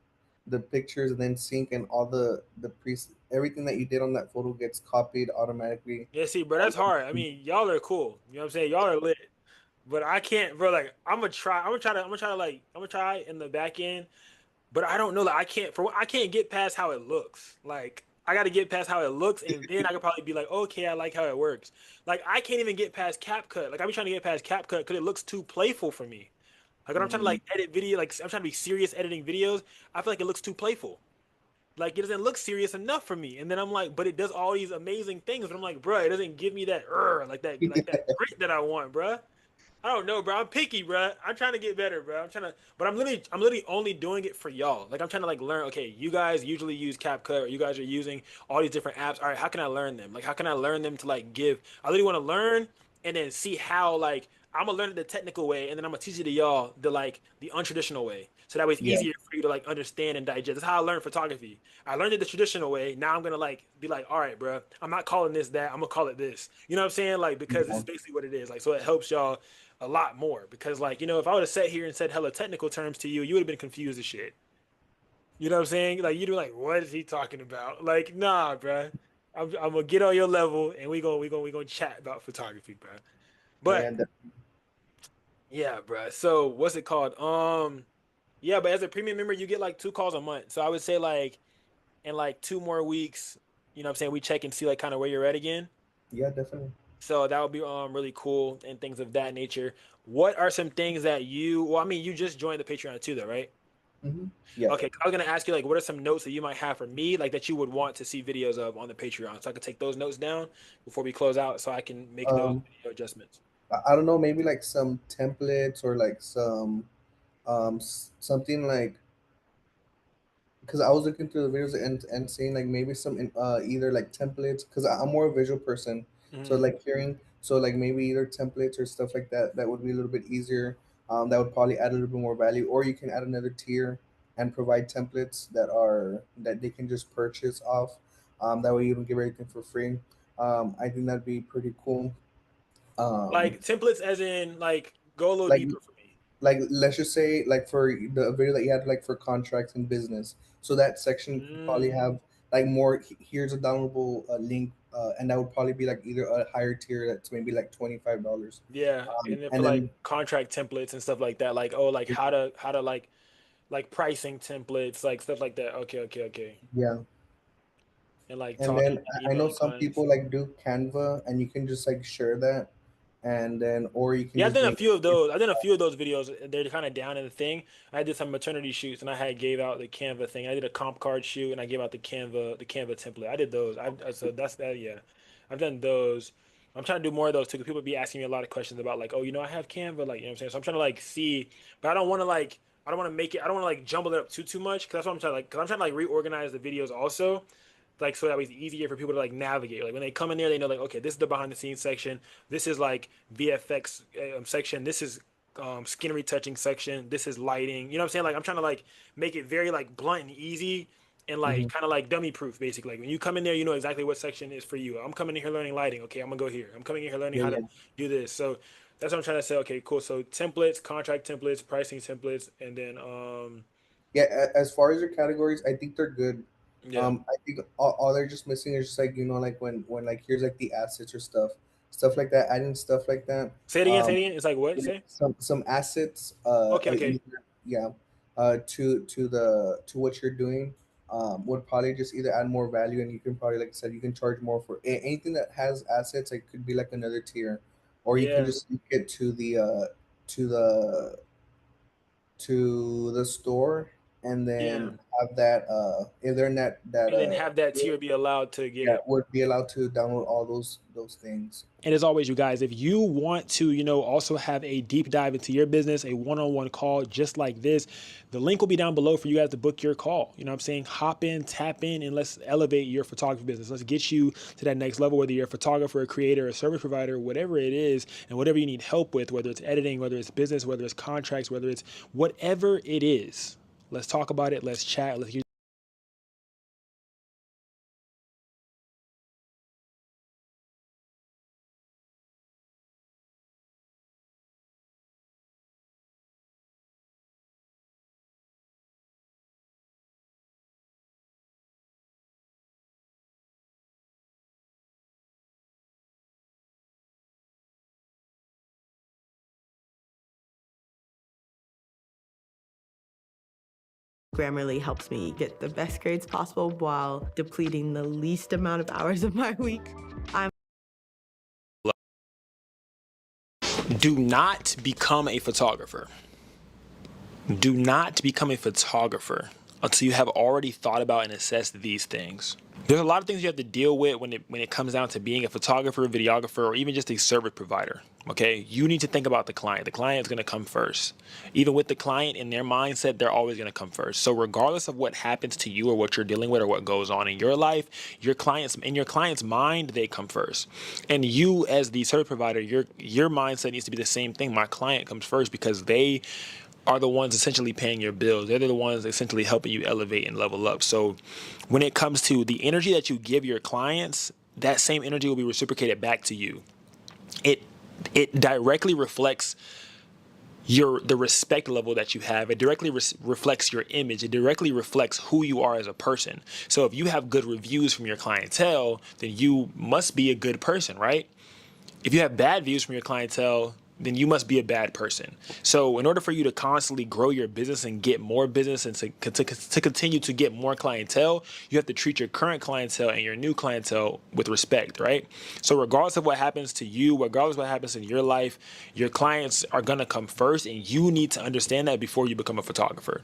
the pictures and then sync, and all the pre everything that you did on that photo gets copied automatically. Yeah, see, bro, that's hard. I mean, y'all are cool. You know what I'm saying? Y'all are lit. But I can't, bro. Like I'm gonna try in the back end. But I don't know. Like I can't get past how it looks. Like I got to get past how it looks, and then I could probably be like, okay, I like how it works. Like I can't even get past CapCut. Like I be trying to get past CapCut because it looks too playful for me. Like when I'm trying to Mm. like edit video, like I'm trying to be serious editing videos, I feel like it looks too playful. Like it doesn't look serious enough for me. And then I'm like, but it does all these amazing things. But I'm like, bro, it doesn't give me that like that grit that I want, bro. I don't know, bro. I'm picky, bro. I'm trying to get better, bro. But I'm literally only doing it for y'all. Like I'm trying to like learn. Okay, you guys usually use CapCut, or you guys are using all these different apps. All right, how can I learn them? Like, how can I learn them to like give? I really want to learn and then see how like I'm gonna learn it the technical way, and then I'm gonna teach it to y'all the untraditional way. So that way it's Yeah, easier for you to like understand and digest. That's how I learned photography. I learned it the traditional way. Now I'm gonna like be like, all right, bro. I'm not calling this that. I'm gonna call it this. You know what I'm saying? Like because this yeah, is basically what it is. Like so it helps y'all a lot more because like if I would have sat here and said hella technical terms to you, you would have been confused as shit. You know what I'm saying? Like you'd be like, what is he talking about? Like, nah, bruh. I'm gonna get on your level and we gonna chat about photography, bruh. But yeah. And yeah, bruh. So what's it called? Yeah, but as a premium member, you get like 2 calls a month. So I would say like in like 2 more weeks, what I'm saying, we check and see like kind of where you're at again. yeah, definitely. So that would be really cool and things of that nature. What are some things that well, I mean, you just joined the Patreon too, though, right? Yeah, Okay, I was gonna ask you like, what are some notes that you might have for me, like that you would want to see videos of on the Patreon, so I could take those notes down before we close out, so I can make those um, video adjustments. I don't know, maybe like some templates or like some something like, because I was looking through the videos and seeing like maybe some either like templates, because I'm more a visual person, so Hmm. like hearing, so like maybe either templates or stuff like that that would be a little bit easier. That would probably add a little bit more value, or you can add another tier and provide templates that they can just purchase off. That way you don't give everything for free. I think that'd be pretty cool. Um, Like templates, as in like go a little like deeper for me. like let's just say like for the video that you had like for contracts and business, so that section could probably Mm, have like more, here's a downloadable link, and that would probably be like either a higher tier that's maybe like $25, yeah, and then for and like then contract templates and stuff like that, like oh, like how to like pricing templates, like stuff like that. Okay, okay, okay, yeah. and like And talking, then like I know emailing some clients. people like do Canva, and you can just like share that, and then or you can Yeah, I've just done a make few of those. I've done a few of those videos. They're kind of down in the thing. I did some maternity shoots, and I had gave out the Canva thing. I did a comp card shoot, and I gave out the Canva template. I did those. So that's that. Yeah, I've done those. I'm trying to do more of those too, because people be asking me a lot of questions about like, oh, I have Canva, like, what I'm saying. So I'm trying to like see, but I don't want to like. I don't want to make it. I don't want to like jumble it up too much because that's what I'm trying to like. Because I'm trying to like reorganize the videos also, like so that way it's easier for people to like navigate. Like when they come in there, they know like okay, this is the behind the scenes section. This is like VFX section. This is skin retouching section. This is lighting. You know what I'm saying? Like I'm trying to like make it very like blunt and easy and like Hmm. kind of like dummy proof basically. Like when you come in there, you know exactly what section is for you. I'm coming in here learning lighting. Okay, I'm gonna go here. I'm coming in here learning Yeah, how to yeah. do this. So that's what I'm trying to say. Okay, cool. So templates, contract templates, pricing templates, and then Yeah, as far as your categories, I think they're good. yeah. I think all they're just missing is just like, like when like here's like the assets or stuff like that, adding stuff like that. Say it again. Say Um, it again. It's like what you say? some assets, Okay, okay. yeah, to what you're doing, would probably just either add more value, and you can probably, like I said, you can charge more for anything that has assets. It could be like another tier, or you can Yeah, just link it to the to the store, and yeah. then have that if they're in that And then have that tier, tier be allowed to get yeah, it. would be allowed to download all those things. And as always, you guys, if you want to, also have a deep dive into your business, a one-on-one call just like this, the link will be down below for you guys to book your call. You know what I'm saying? Hop in, tap in, and let's elevate your photography business. Let's get you to that next level, whether you're a photographer, a creator, a service provider, whatever it is, and whatever you need help with, whether it's editing, whether it's business, whether it's contracts, whether it's whatever it is. Let's talk about it. Let's chat. Let's get Grammarly helps me get the best grades possible while depleting the least amount of hours of my week. do not become a photographer. Do not become a photographer until you have already thought about and assessed these things. There's a lot of things you have to deal with when it comes down to being a photographer, videographer, or even just a service provider. Okay, you need to think about the client. The client is going to come first. Even with the client in their mindset, they're always going to come first. So regardless of what happens to you or what you're dealing with or what goes on in your life, your client's mind, they come first. And you as the service provider, your mindset needs to be the same thing. My client comes first because they are the ones essentially paying your bills. They're the ones essentially helping you elevate and level up. So when it comes to the energy that you give your clients, that same energy will be reciprocated back to you. It it directly reflects the respect level that you have. It directly reflects your image. It directly reflects who you are as a person. So if you have good reviews from your clientele, then you must be a good person, right? If you have bad views from your clientele, then you must be a bad person. So in order for you to constantly grow your business and get more business and to continue to get more clientele, you have to treat your current clientele and your new clientele with respect, right? So regardless of what happens to you, regardless of what happens in your life, your clients are gonna come first, and you need to understand that before you become a photographer.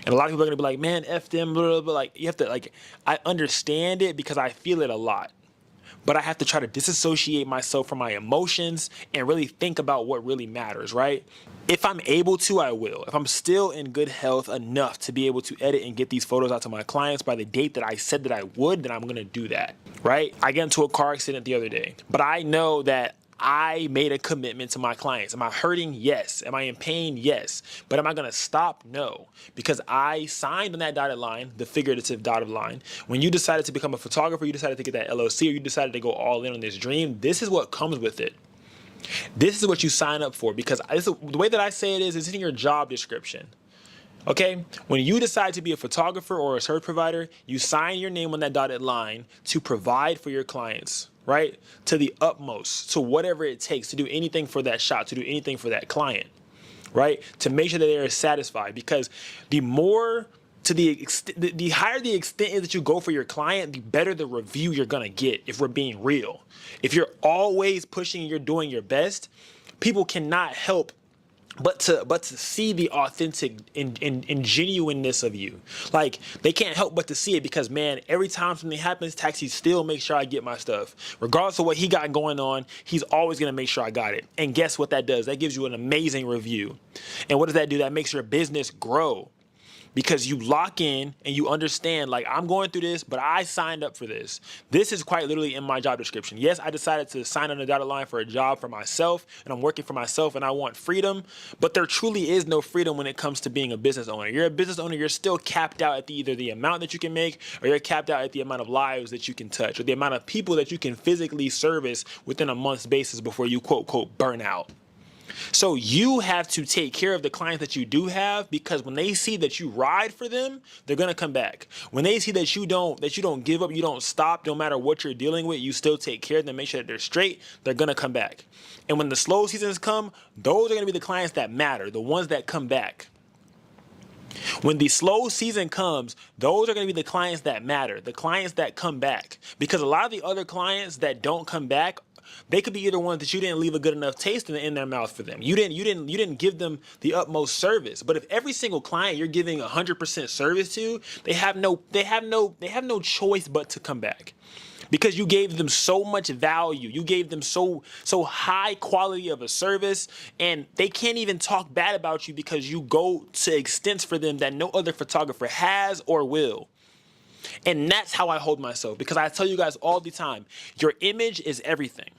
And a lot of people are gonna be like, man, F them, blah, blah, blah. Like, you have to, like, I understand it because I feel it a lot, but I have to try to disassociate myself from my emotions and really think about what really matters, right? If I'm able to, I will. If I'm still in good health enough to be able to edit and get these photos out to my clients by the date that I said that I would, then I'm gonna do that, right? I got into a car accident the other day, but I know that I made a commitment to my clients. Am I hurting? Yes. Am I in pain? Yes. But am I going to stop? No. Because I signed on that dotted line, the figurative dotted line. When you decided to become a photographer, you decided to get that LLC, or you decided to go all in on this dream, this is what comes with it. This is what you sign up for, because the way that I say it is, it's in your job description. Okay, when you decide to be a photographer or a service provider, you sign your name on that dotted line to provide for your clients, right? To the utmost, to whatever it takes, to do anything for that shot, to do anything for that client, right? To make sure that they are satisfied, because the more to the higher the extent is that you go for your client, the better the review you're gonna get, if we're being real. If you're always pushing and you're doing your best, people cannot help but to see the authentic and genuineness of you. Like, they can't help but to see it because, man, every time something happens, Taxi still makes sure I get my stuff. Regardless of what he got going on, he's always going to make sure I got it. And guess what that does? That gives you an amazing review. And what does that do? That makes your business grow. Because you lock in and you understand, like, I'm going through this, but I signed up for this. This is quite literally in my job description. Yes, I decided to sign on the dotted line for a job for myself, and I'm working for myself, and I want freedom, but there truly is no freedom when it comes to being a business owner. You're a business owner, you're still capped out at either the amount that you can make, or you're capped out at the amount of lives that you can touch, or the amount of people that you can physically service within a month's basis before you quote, quote, burn out. So you have to take care of the clients that you do have, because when they see that you ride for them, they're gonna come back. When they see that you don't give up, you don't stop, no matter what you're dealing with, you still take care of them, make sure that they're straight, they're gonna come back. And when the slow seasons come, those are gonna be the clients that matter, the ones that come back. When the slow season comes, those are going to be the clients that matter, the clients that come back. Because a lot of the other clients that don't come back, they could be either ones that you didn't leave a good enough taste in their mouth for them. You didn't give them the utmost service. But if every single client you're giving 100% service to, they have no choice but to come back. Because you gave them so much value, you gave them so high quality of a service, and they can't even talk bad about you because you go to extents for them that no other photographer has or will. And that's how I hold myself, because I tell you guys all the time, your image is everything.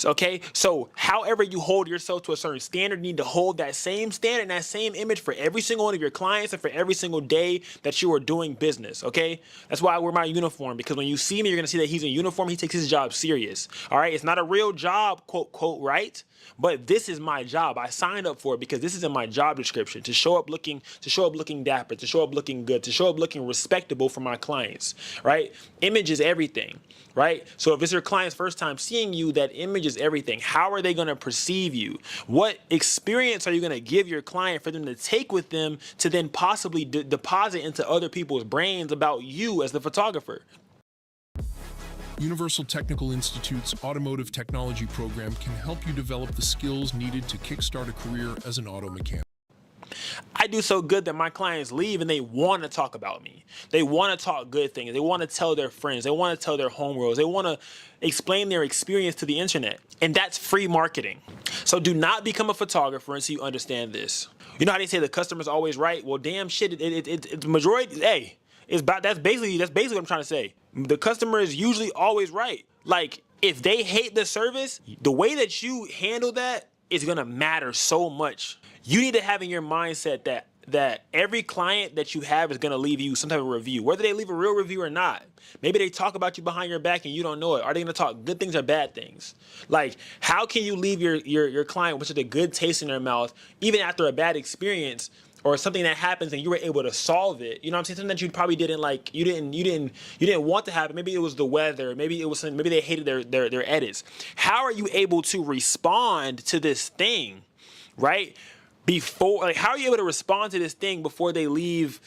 Okay, so however you hold yourself to a certain standard, you need to hold that same standard and that same image for every single one of your clients and for every single day that you are doing business. Okay, that's why I wear my uniform, because when you see me, you're gonna see that he's in uniform. He takes his job serious. All right, it's not a real job, quote quote, right? But this is my job. I signed up for it because this is in my job description, to show up looking dapper, to show up looking good, to show up looking respectable for my clients, right? Image is everything, right? So if it's your client's first time seeing you, that image is everything. How are they going to perceive you? What experience are you going to give your client for them to take with them to then possibly deposit into other people's brains about you as the photographer? Universal Technical Institute's Automotive Technology program can help you develop the skills needed to kickstart a career as an auto mechanic. I do so good that my clients leave and they want to talk about me. They want to talk good things. They want to tell their friends. They want to tell their homegirls. They want to explain their experience to the internet. And that's free marketing. So do not become a photographer until you understand this. You know how they say the customer's always right? Well, damn shit, it's majority, hey, that's basically what I'm trying to say. The customer is usually always right. Like, if they hate the service, the way that you handle that is gonna matter so much. You need to have in your mindset that every client that you have is gonna leave you some type of review, whether they leave a real review or not. Maybe they talk about you behind your back and you don't know it. Are they gonna talk good things or bad things? Like, how can you leave your client with such a good taste in their mouth, even after a bad experience, or something that happens and you were able to solve it? You know what I'm saying? Something that you probably didn't like, you didn't want to happen. Maybe it was the weather, maybe they hated their edits. How are you able to respond to this thing, right? How are you able to respond to this thing before they leave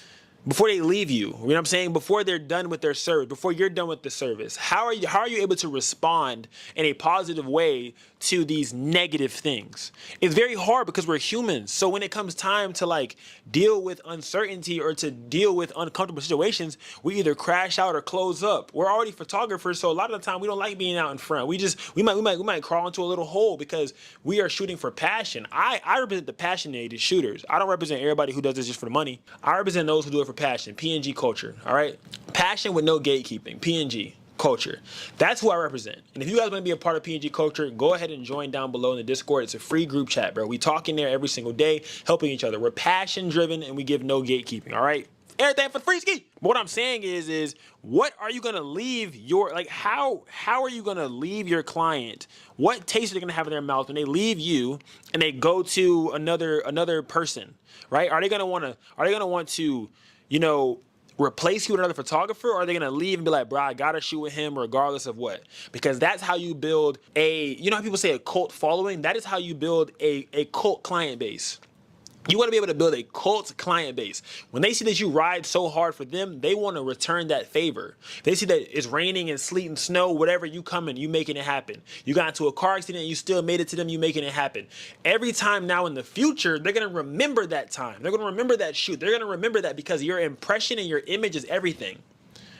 you? You know what I'm saying? Before they're done with their service, before you're done with the service. How are you able to respond in a positive way to these negative things? It's very hard because we're humans. So when it comes time to like deal with uncertainty or to deal with uncomfortable situations, we either crash out or close up. We're already photographers, so a lot of the time we don't like being out in front. We might crawl into a little hole because we are shooting for passion. I represent the passionated shooters. I don't represent everybody who does this just for the money. I represent those who do it for passion. PNG culture. All right, passion with no gatekeeping. PNG culture. That's who I represent. And if you guys want to be a part of PNG culture, go ahead and join down below in the Discord. It's a free group chat, bro. We talk in there every single day, helping each other. We're passion driven and we give no gatekeeping. All right, everything for free ski. But what I'm saying is what are you gonna leave how are you gonna leave your client? What taste are they gonna have in their mouth when they leave you and they go to another person, right? Are they gonna want to, you know, replace you with another photographer, or are they gonna leave and be like, bro, I gotta shoot with him regardless of what? Because that's how you build you know how people say a cult following? That is how you build a cult client base. You want to be able to build a cult client base. When they see that you ride so hard for them, they want to return that favor. They see that it's raining and sleet and snow, whatever, you coming, you making it happen. You got into a car accident, you still made it to them, you making it happen. Every time now in the future, they're going to remember that time. They're going to remember that shoot. They're going to remember that because your impression and your image is everything.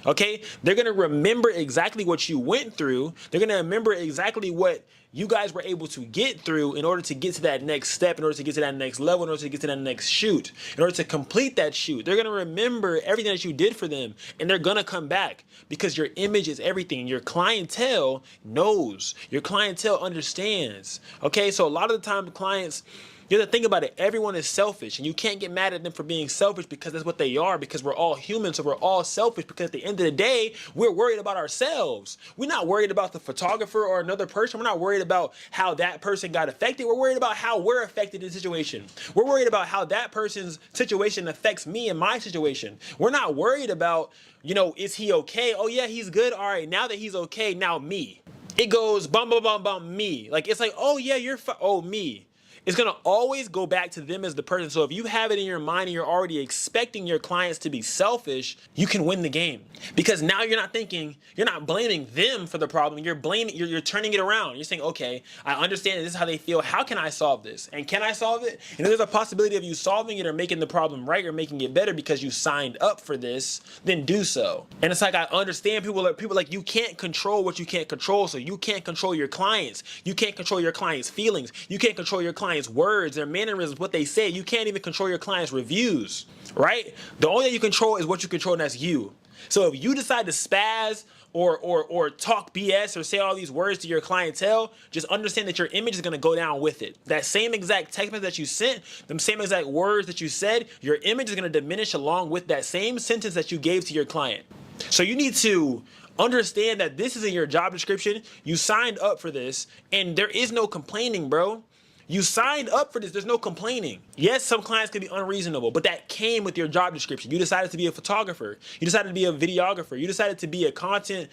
Okay? They're going to remember exactly what you went through. They're going to remember exactly what you guys were able to get through in order to get to that next step, in order to get to that next level, in order to get to that next shoot, in order to complete that shoot. They're going to remember everything that you did for them, and they're going to come back because your image is everything. Your clientele knows. Your clientele understands. Okay? So a lot of the time, clients, you have to think about it. Everyone is selfish, and you can't get mad at them for being selfish because that's what they are, because we're all humans, so we're all selfish because at the end of the day, we're worried about ourselves. We're not worried about the photographer or another person. We're not worried about how that person got affected. We're worried about how we're affected in the situation. We're worried about how that person's situation affects me and my situation. We're not worried about, you know, is he okay? Oh yeah, he's good. All right, now that he's okay, now me. It goes bum, bum, bum, bum, me. Like, it's like, oh yeah, oh, me. It's going to always go back to them as the person. So if you have it in your mind and you're already expecting your clients to be selfish, you can win the game. Because now you're not thinking, you're not blaming them for the problem. You're turning it around. You're saying, okay, I understand this is how they feel. How can I solve this? And can I solve it? And if there's a possibility of you solving it or making the problem right or making it better because you signed up for this, then do so. And it's like, I understand people like, you can't control what you can't control. So you can't control your clients. You can't control your clients' feelings. You can't control your clients' words, their mannerisms, what they say. You can't even control your clients' reviews, right? The only thing you control is what you control, and that's you. So if you decide to spaz or talk BS or say all these words to your clientele, just understand that your image is going to go down with it. That same exact text message that you sent, them same exact words that you said, your image is going to diminish along with that same sentence that you gave to your client. So you need to understand that this is in your job description. You signed up for this, and there is no complaining, bro. You signed up for this. There's no complaining. Yes, some clients can be unreasonable, but that came with your job description. You decided to be a photographer. You decided to be a videographer. You decided to be a content,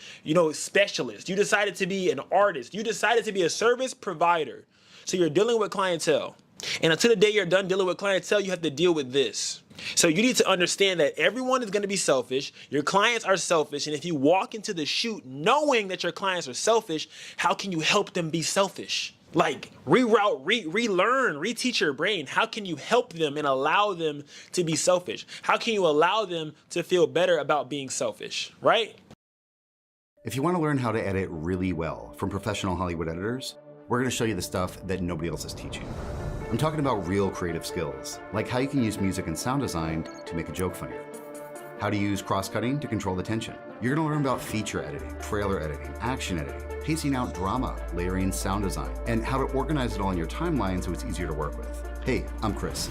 specialist. You decided to be an artist. You decided to be a service provider. So you're dealing with clientele. And until the day you're done dealing with clientele, you have to deal with this. So you need to understand that everyone is going to be selfish. Your clients are selfish. And if you walk into the shoot knowing that your clients are selfish, how can you help them be selfish? Like, reroute, relearn, reteach your brain. How can you help them and allow them to be selfish? How can you allow them to feel better about being selfish, right? If you want to learn how to edit really well from professional Hollywood editors, we're going to show you the stuff that nobody else is teaching. I'm talking about real creative skills, like how you can use music and sound design to make a joke funnier. How to use cross-cutting to control the tension. You're going to learn about feature editing, trailer editing, action editing, pacing out drama, layering sound design, and how to organize it all in your timeline so it's easier to work with. Hey, I'm Chris.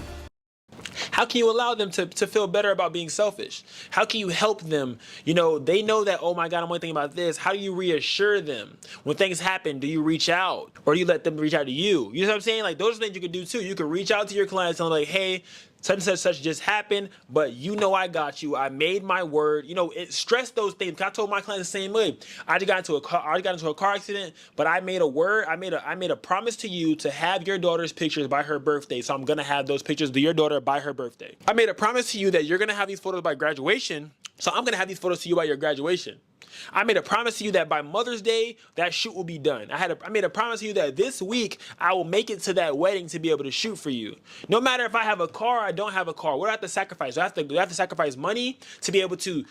How can you allow them to feel better about being selfish? How can you help them? They know that, oh my God, I'm only thinking about this. How do you reassure them? When things happen, do you reach out? Or do you let them reach out to you? You know what I'm saying? Like, those are things you can do too. You can reach out to your clients and like, hey, such and such just happened, but I got you. I made my word. Stress those things. I told my clients the same way. I just got into a car accident, but I made a word. I made a promise to you to have your daughter's pictures by her birthday. So I'm gonna have those pictures of your daughter by her birthday. I made a promise to you that you're gonna have these photos by graduation. So I'm gonna have these photos to you by your graduation. I made a promise to you that by Mother's Day, that shoot will be done. I made a promise to you that this week, I will make it to that wedding to be able to shoot for you. No matter if I have a car or I don't have a car, what do I have to sacrifice? Do I have to sacrifice money to be able to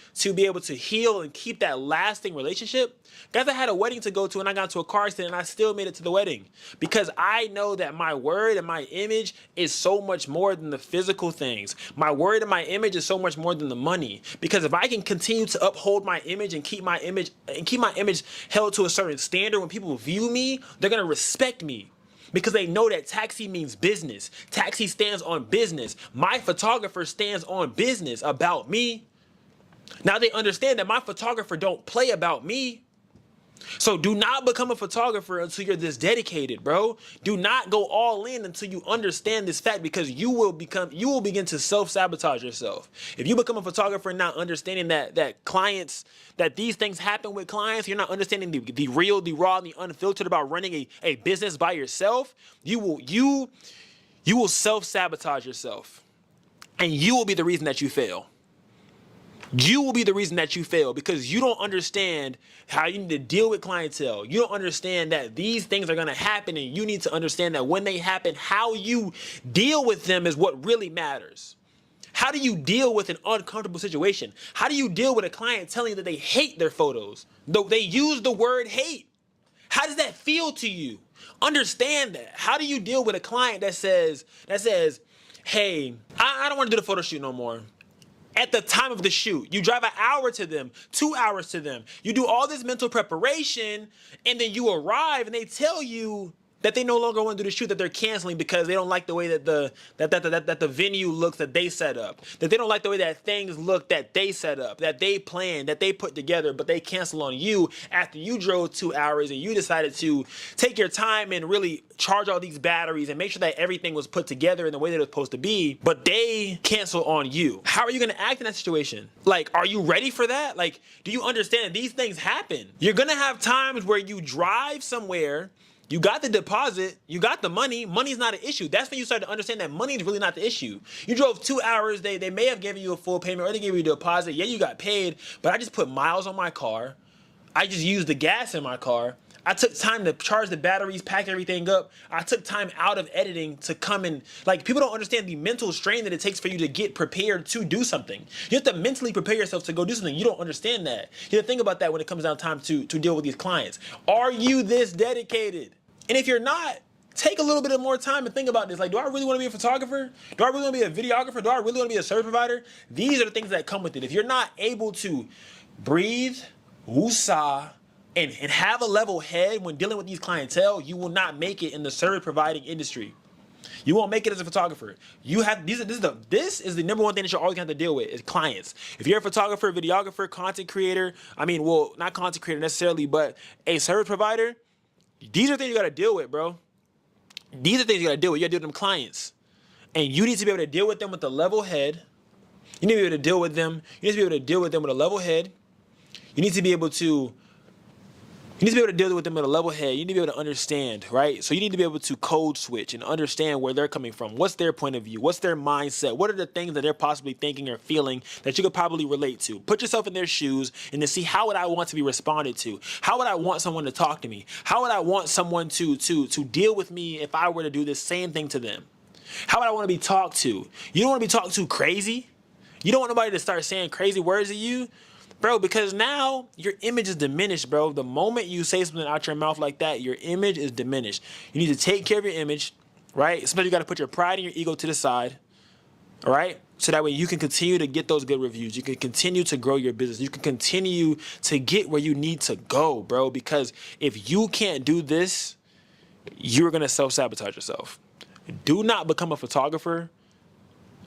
heal and keep that lasting relationship? Guys, I had a wedding to go to and I got into a car accident and I still made it to the wedding because I know that my word and my image is so much more than the physical things. My word and my image is so much more than the money, because if I can continue to uphold my image and keep my image held to a certain standard, when people view me, they're going to respect me. Because they know that Taxi means business. Taxi stands on business. My photographer stands on business about me. Now they understand that my photographer don't play about me. So do not become a photographer until you're this dedicated, bro. Do not go all in until you understand this fact, because you will begin to self-sabotage yourself. If you become a photographer and not understanding that these things happen with clients, you're not understanding the real, the raw, and the unfiltered about running a business by yourself, you're you will self-sabotage yourself. And you will be the reason that you fail. You will be the reason that you fail because you don't understand how you need to deal with clientele. You don't understand that these things are going to happen, and you need to understand that when they happen, how you deal with them is what really matters. How do you deal with an uncomfortable situation? How do you deal with a client telling you that they hate their photos? Though they use the word hate. How does that feel to you? Understand that. How do you deal with a client that says, hey, I don't want to do the photo shoot no more? At the time of the shoot, you drive an hour to them, 2 hours to them. You do all this mental preparation, and then you arrive and they tell you that they no longer want to do the shoot, that they're canceling because they don't like the way that the venue looks that they set up, that they don't like the way that things look that they set up, that they planned, that they put together, but they cancel on you after you drove 2 hours and you decided to take your time and really charge all these batteries and make sure that everything was put together in the way that it was supposed to be, but they cancel on you. How are you going to act in that situation? Like, are you ready for that? Like, do you understand that these things happen? You're going to have times where you drive somewhere, you got the deposit, you got the money, money's not an issue. That's when you start to understand that money is really not the issue. You drove 2 hours, they may have given you a full payment or they gave you a deposit. Yeah, you got paid, but I just put miles on my car. I just used the gas in my car. I took time to charge the batteries, pack everything up. I took time out of editing to come in. Like, people don't understand the mental strain that it takes for you to get prepared to do something. You have to mentally prepare yourself to go do something. You don't understand that. You have to think about that when it comes down time to deal with these clients. Are you this dedicated? And if you're not, take a little bit of more time and think about this. Like, do I really want to be a photographer? Do I really want to be a videographer? Do I really want to be a service provider? These are the things that come with it. If you're not able to breathe, woosah, and have a level head when dealing with these clientele, you will not make it in the service providing industry. You won't make it as a photographer. You have this is the number one thing that you always have to deal with is clients. If you're a photographer, videographer, content creator, well, not content creator necessarily, but a service provider, these are things you gotta deal with, bro. These are things you gotta deal with. You gotta deal with them clients. And you need to be able to deal with them with a level head. You need to be able to deal with them. You need to be able to deal with them with a level head. You need to be able to deal with them with a level head. You need to be able to understand, right? So you need to be able to code switch and understand where they're coming from. What's their point of view? What's their mindset? What are the things that they're possibly thinking or feeling that you could probably relate to? Put yourself in their shoes and to see, how would I want to be responded to? How would I want someone to talk to me? How would I want someone to deal with me if I were to do the same thing to them? How would I want to be talked to? You don't want to be talked to crazy. You don't want nobody to start saying crazy words to you. Bro, because now your image is diminished, bro. The moment you say something out your mouth like that, your image is diminished. You need to take care of your image, right? Sometimes you got to put your pride and your ego to the side, all right? So that way you can continue to get those good reviews. You can continue to grow your business. You can continue to get where you need to go, bro. Because if you can't do this, you're going to self-sabotage yourself. Do not become a photographer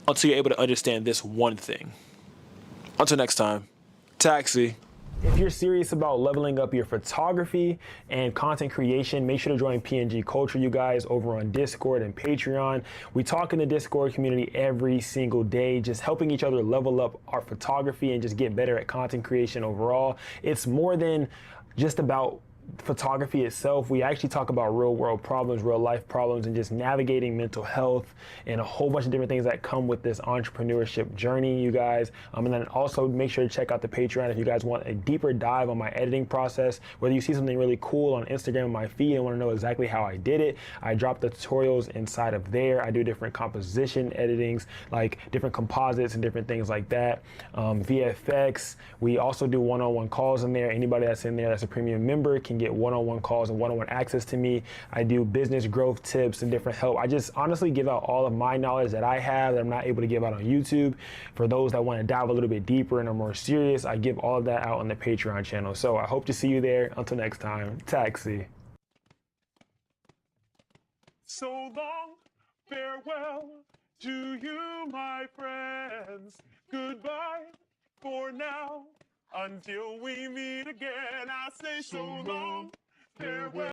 until you're able to understand this one thing. Until next time. Taxi. If you're serious about leveling up your photography and content creation, make sure to join PNG Culture, you guys, over on Discord and Patreon. We talk in the Discord community every single day, just helping each other level up our photography and just get better at content creation overall. It's more than just about photography itself. We actually talk about real world problems, real life problems, and just navigating mental health and a whole bunch of different things that come with this entrepreneurship journey, you guys. And then also make sure to check out the Patreon if you guys want a deeper dive on my editing process. Whether you see something really cool on Instagram on my feed and want to know exactly how I did it, I drop the tutorials inside of there. I do different composition editings, like different composites and different things like that. VFX. We also do one-on-one calls in there. Anybody that's in there that's a premium member can get one-on-one calls and one-on-one access to me. I do business growth tips and different help. I just honestly give out all of my knowledge that I have that I'm not able to give out on YouTube. For those that want to dive a little bit deeper and are more serious, I give all of that out on the Patreon channel. So I hope to see you there. Until next time, taxi. So long, farewell to you, my friends. Goodbye for now. Until we meet again, I say so long, farewell.